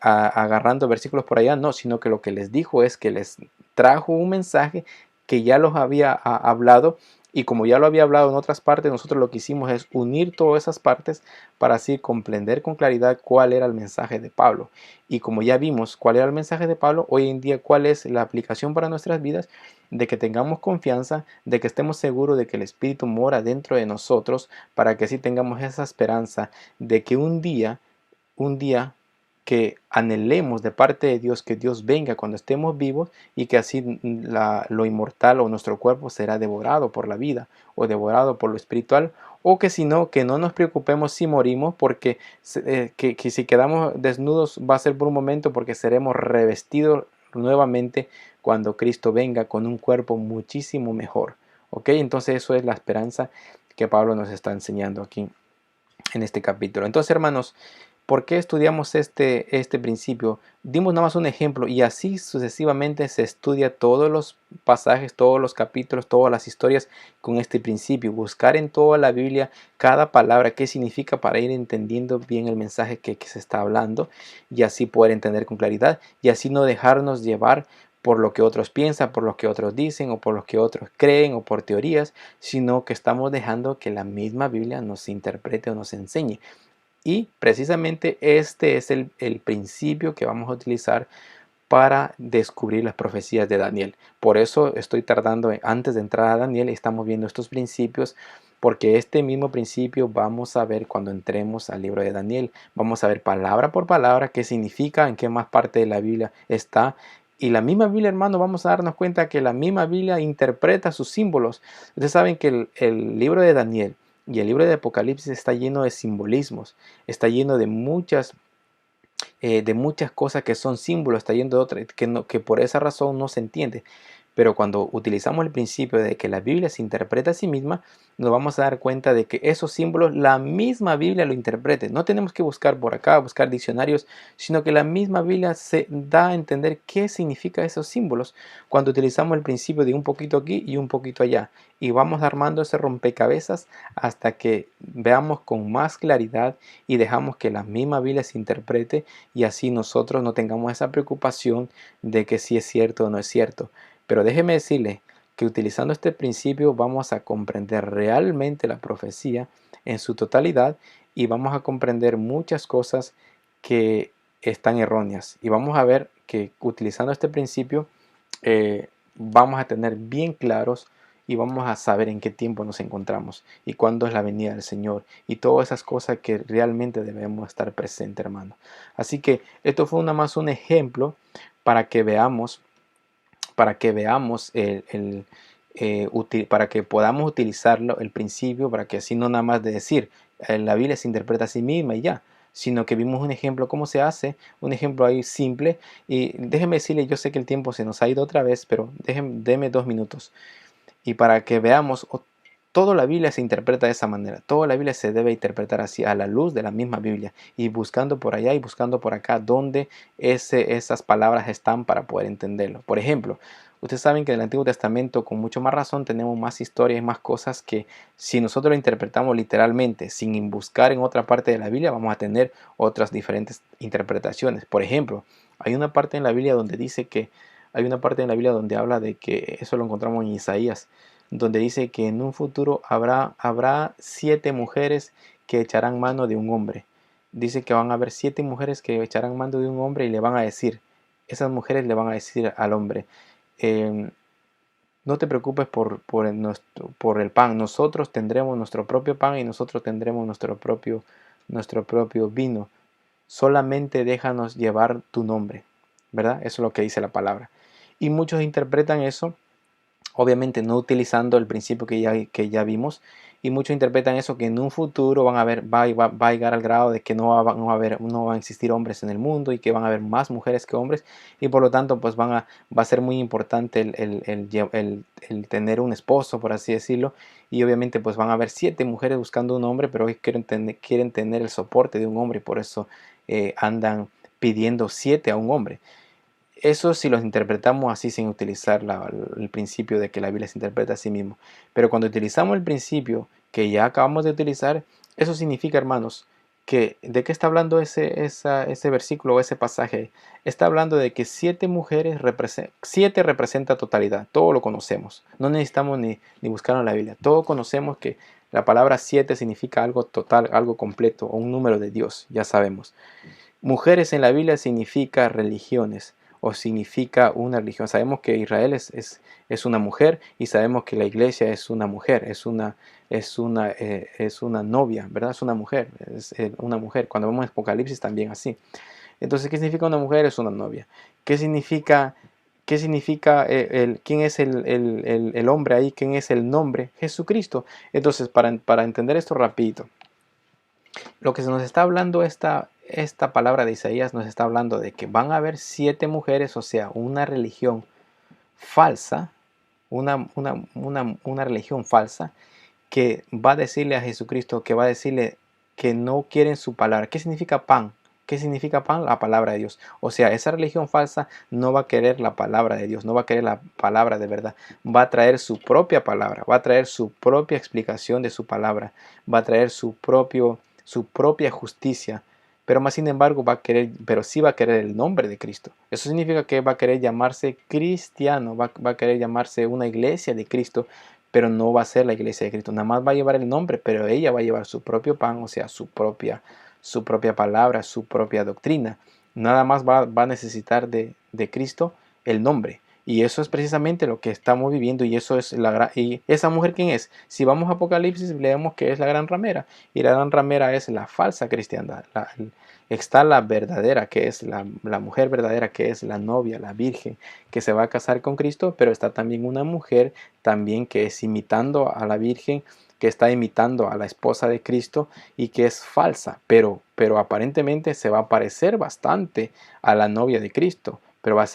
agarrando versículos por allá? No, sino que lo que les dijo es que les trajo un mensaje que ya los había hablado, y como ya lo había hablado en otras partes, nosotros lo que hicimos es unir todas esas partes para así comprender con claridad cuál era el mensaje de Pablo. Y como ya vimos cuál era el mensaje de Pablo, hoy en día cuál es la aplicación para nuestras vidas, de que tengamos confianza, de que estemos seguros de que el Espíritu mora dentro de nosotros, para que así tengamos esa esperanza de que un día que anhelemos de parte de Dios, que Dios venga cuando estemos vivos, y que así lo inmortal o nuestro cuerpo será devorado por la vida o devorado por lo espiritual, o que si no, que no nos preocupemos si morimos, porque que si quedamos desnudos va a ser por un momento, porque seremos revestidos nuevamente cuando Cristo venga con un cuerpo muchísimo mejor. ¿Ok? Entonces eso es la esperanza que Pablo nos está enseñando aquí en este capítulo. Entonces, hermanos, ¿por qué estudiamos este principio? Dimos nada más un ejemplo, y así sucesivamente se estudia todos los pasajes, todos los capítulos, todas las historias con este principio. Buscar en toda la Biblia cada palabra, qué significa, para ir entendiendo bien el mensaje que se está hablando, y así poder entender con claridad, y así no dejarnos llevar por lo que otros piensan, por lo que otros dicen, o por lo que otros creen, o por teorías, sino que estamos dejando que la misma Biblia nos interprete o nos enseñe. Y precisamente este es el principio que vamos a utilizar para descubrir las profecías de Daniel. Por eso estoy tardando antes de entrar a Daniel, estamos viendo estos principios, porque este mismo principio vamos a ver cuando entremos al libro de Daniel. Vamos a ver palabra por palabra qué significa, en qué más parte de la Biblia está. Y la misma Biblia, hermano, vamos a darnos cuenta que la misma Biblia interpreta sus símbolos. Ustedes saben que el libro de Daniel y el libro de Apocalipsis está lleno de simbolismos, está lleno de muchas cosas que son símbolos, está lleno de otras que por esa razón no se entiende. Pero cuando utilizamos el principio de que la Biblia se interpreta a sí misma, nos vamos a dar cuenta de que esos símbolos la misma Biblia lo interprete. No tenemos que buscar por acá, buscar diccionarios, sino que la misma Biblia se da a entender qué significa esos símbolos cuando utilizamos el principio de un poquito aquí y un poquito allá. Y vamos armando ese rompecabezas hasta que veamos con más claridad y dejamos que la misma Biblia se interprete, y así nosotros no tengamos esa preocupación de que si es cierto o no es cierto. Pero déjeme decirle que utilizando este principio vamos a comprender realmente la profecía en su totalidad, y vamos a comprender muchas cosas que están erróneas. Y vamos a ver que utilizando este principio vamos a tener bien claros, y vamos a saber en qué tiempo nos encontramos y cuándo es la venida del Señor, y todas esas cosas que realmente debemos estar presentes, hermano. Así que esto fue nada más un ejemplo para que veamos para que podamos utilizarlo, el principio, para que así no nada más de decir, la Biblia se interpreta a sí misma y ya, sino que vimos un ejemplo cómo se hace, un ejemplo ahí simple. Y déjeme decirle, yo sé que el tiempo se nos ha ido otra vez, pero deme 2 minutos. Y para que veamos, toda la Biblia se interpreta de esa manera. Toda la Biblia se debe interpretar así, a la luz de la misma Biblia, y buscando por allá y buscando por acá dónde esas palabras están para poder entenderlo. Por ejemplo, ustedes saben que en el Antiguo Testamento, con mucho más razón, tenemos más historias y más cosas que, si nosotros lo interpretamos literalmente, sin buscar en otra parte de la Biblia, vamos a tener otras diferentes interpretaciones. Por ejemplo, hay una parte en la Biblia donde dice que hay una parte en la Biblia donde habla de que, eso lo encontramos en Isaías, donde dice que en un futuro habrá 7 mujeres que echarán mano de un hombre. Dice que van a haber 7 mujeres que echarán mano de un hombre y le van a decir, esas mujeres le van a decir al hombre, em, no te preocupes por el pan, nosotros tendremos nuestro propio pan y nosotros tendremos nuestro propio vino. Solamente déjanos llevar tu nombre, ¿verdad? Eso es lo que dice la palabra. Y muchos interpretan eso, obviamente no utilizando el principio que ya vimos, y muchos interpretan eso que en un futuro va a llegar al grado de que no van a existir hombres en el mundo y que van a haber más mujeres que hombres, y por lo tanto pues va a ser muy importante el tener un esposo, por así decirlo, y obviamente pues van a haber 7 mujeres buscando un hombre, pero hoy quieren tener el soporte de un hombre y por eso andan pidiendo 7 a un hombre. Eso si los interpretamos así sin utilizar el principio de que la Biblia se interpreta a sí mismo. Pero cuando utilizamos el principio que ya acabamos de utilizar, eso significa, hermanos, que ¿de qué está hablando ese versículo o ese pasaje? Está hablando de que 7 mujeres, 7 representa totalidad. Todo lo conocemos. No necesitamos ni buscar en la Biblia. Todos conocemos que la palabra 7 significa algo total, algo completo, o un número de Dios. Ya sabemos. Mujeres en la Biblia significa religiones o significa una religión. Sabemos que Israel es una mujer y sabemos que la iglesia es una mujer, es una novia, ¿verdad? Es una mujer, una mujer. Cuando vemos Apocalipsis también así. Entonces, ¿qué significa una mujer? Es una novia. ¿Qué significa quién es el hombre ahí? ¿Quién es el nombre? Jesucristo. Entonces, para entender esto rapidito. Lo que se nos está hablando esta palabra de Isaías nos está hablando de que van a haber 7 mujeres, o sea, una religión falsa, una religión falsa que va a decirle a Jesucristo, que va a decirle que no quieren su palabra. ¿Qué significa pan? ¿Qué significa pan? La palabra de Dios. O sea, esa religión falsa no va a querer la palabra de Dios, no va a querer la palabra de verdad. Va a traer su propia palabra, va a traer su propia explicación de su palabra, va a traer su propia justicia. Pero más sin embargo pero sí va a querer el nombre de Cristo. Eso significa que va a querer llamarse cristiano, va a querer llamarse una iglesia de Cristo, pero no va a ser la iglesia de Cristo. Nada más va a llevar el nombre, pero ella va a llevar su propio pan, o sea, su propia palabra, su propia doctrina. Nada más va a necesitar de Cristo el nombre. Y eso es precisamente lo que estamos viviendo y eso es ¿y esa mujer quién es? Si vamos a Apocalipsis leemos que es la gran ramera y la gran ramera es la falsa cristiandad. Está la verdadera que es la mujer verdadera que es la novia, la virgen que se va a casar con Cristo, pero está también una mujer también que es imitando a la virgen, que está imitando a la esposa de Cristo y que es falsa, pero aparentemente se va a parecer bastante a la novia de Cristo, pero va a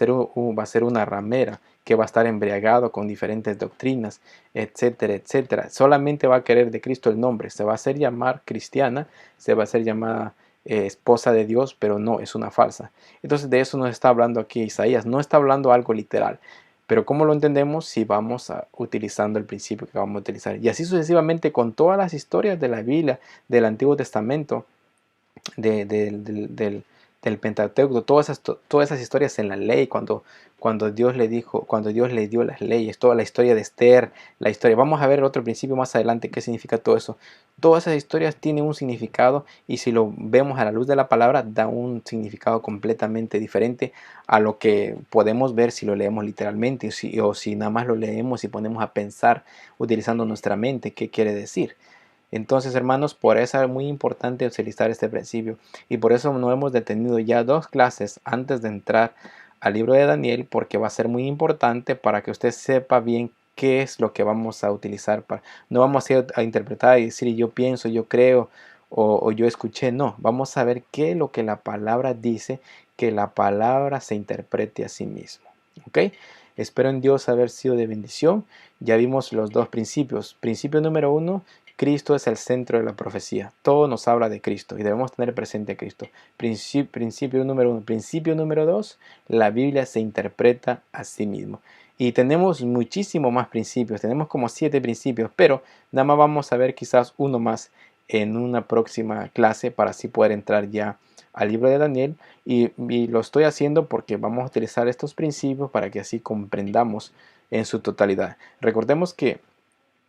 ser una ramera que va a estar embriagado con diferentes doctrinas, etcétera, etcétera. Solamente va a querer de Cristo el nombre, se va a hacer llamar cristiana, se va a hacer llamada esposa de Dios, pero no, es una falsa. Entonces de eso nos está hablando aquí Isaías, no está hablando algo literal. Pero ¿cómo lo entendemos? Si vamos utilizando el principio que vamos a utilizar. Y así sucesivamente con todas las historias de la Biblia, del Antiguo Testamento, del Pentateuco, todas esas historias en la ley, cuando Dios le dio las leyes, toda la historia de Esther, vamos a ver otro principio más adelante qué significa todo eso. Todas esas historias tienen un significado y si lo vemos a la luz de la palabra, da un significado completamente diferente a lo que podemos ver si lo leemos literalmente o si nada más lo leemos y ponemos a pensar utilizando nuestra mente qué quiere decir. Entonces, hermanos, por eso es muy importante utilizar este principio y por eso nos hemos detenido ya 2 clases antes de entrar al libro de Daniel, porque va a ser muy importante para que usted sepa bien qué es lo que vamos a utilizar. No vamos a interpretar y decir yo pienso, yo creo o yo escuché, no, vamos a ver qué es lo que la palabra dice, que la palabra se interprete a sí mismo. ¿Ok? Espero en Dios haber sido de bendición. Ya vimos los 2 principios. Principio número 1. Cristo es el centro de la profecía. Todo nos habla de Cristo y debemos tener presente a Cristo. Principio número 1. Principio número 2. La Biblia se interpreta a sí mismo. Y tenemos muchísimo más principios. Tenemos como 7 principios, pero nada más vamos a ver quizás uno más en una próxima clase para así poder entrar ya al libro de Daniel. Y lo estoy haciendo porque vamos a utilizar estos principios para que así comprendamos en su totalidad. Recordemos que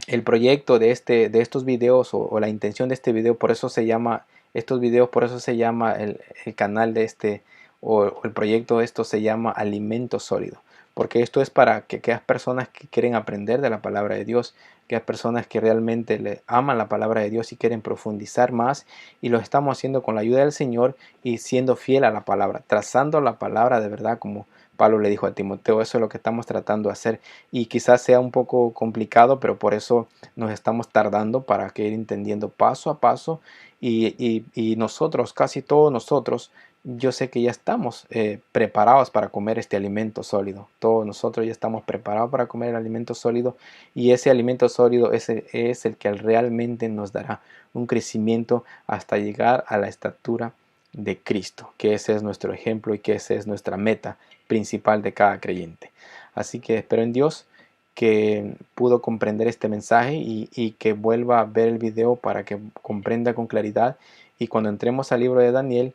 el proyecto de estos videos o la intención de este video, por eso se llama, estos videos, por eso se llama el canal de este o el proyecto de esto se llama Alimento Sólido, porque esto es para que aquellas personas que quieren aprender de la palabra de Dios, aquellas personas que realmente le aman la palabra de Dios y quieren profundizar más, y lo estamos haciendo con la ayuda del Señor y siendo fiel a la palabra, trazando la palabra de verdad como Pablo le dijo a Timoteo. Eso es lo que estamos tratando de hacer, y quizás sea un poco complicado, pero por eso nos estamos tardando para que ir entendiendo paso a paso, y nosotros, casi todos nosotros, yo sé que ya estamos preparados para comer este alimento sólido. Todos nosotros ya estamos preparados para comer el alimento sólido, y ese alimento sólido es el que realmente nos dará un crecimiento hasta llegar a la estatura de Cristo, que ese es nuestro ejemplo y que esa es nuestra meta principal de cada creyente. Así que espero en Dios que pudo comprender este mensaje y que vuelva a ver el video para que comprenda con claridad, y cuando entremos al libro de Daniel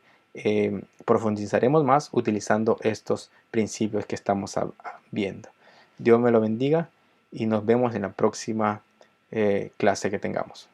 profundizaremos más utilizando estos principios que estamos viendo. Dios me lo bendiga y nos vemos en la próxima clase que tengamos.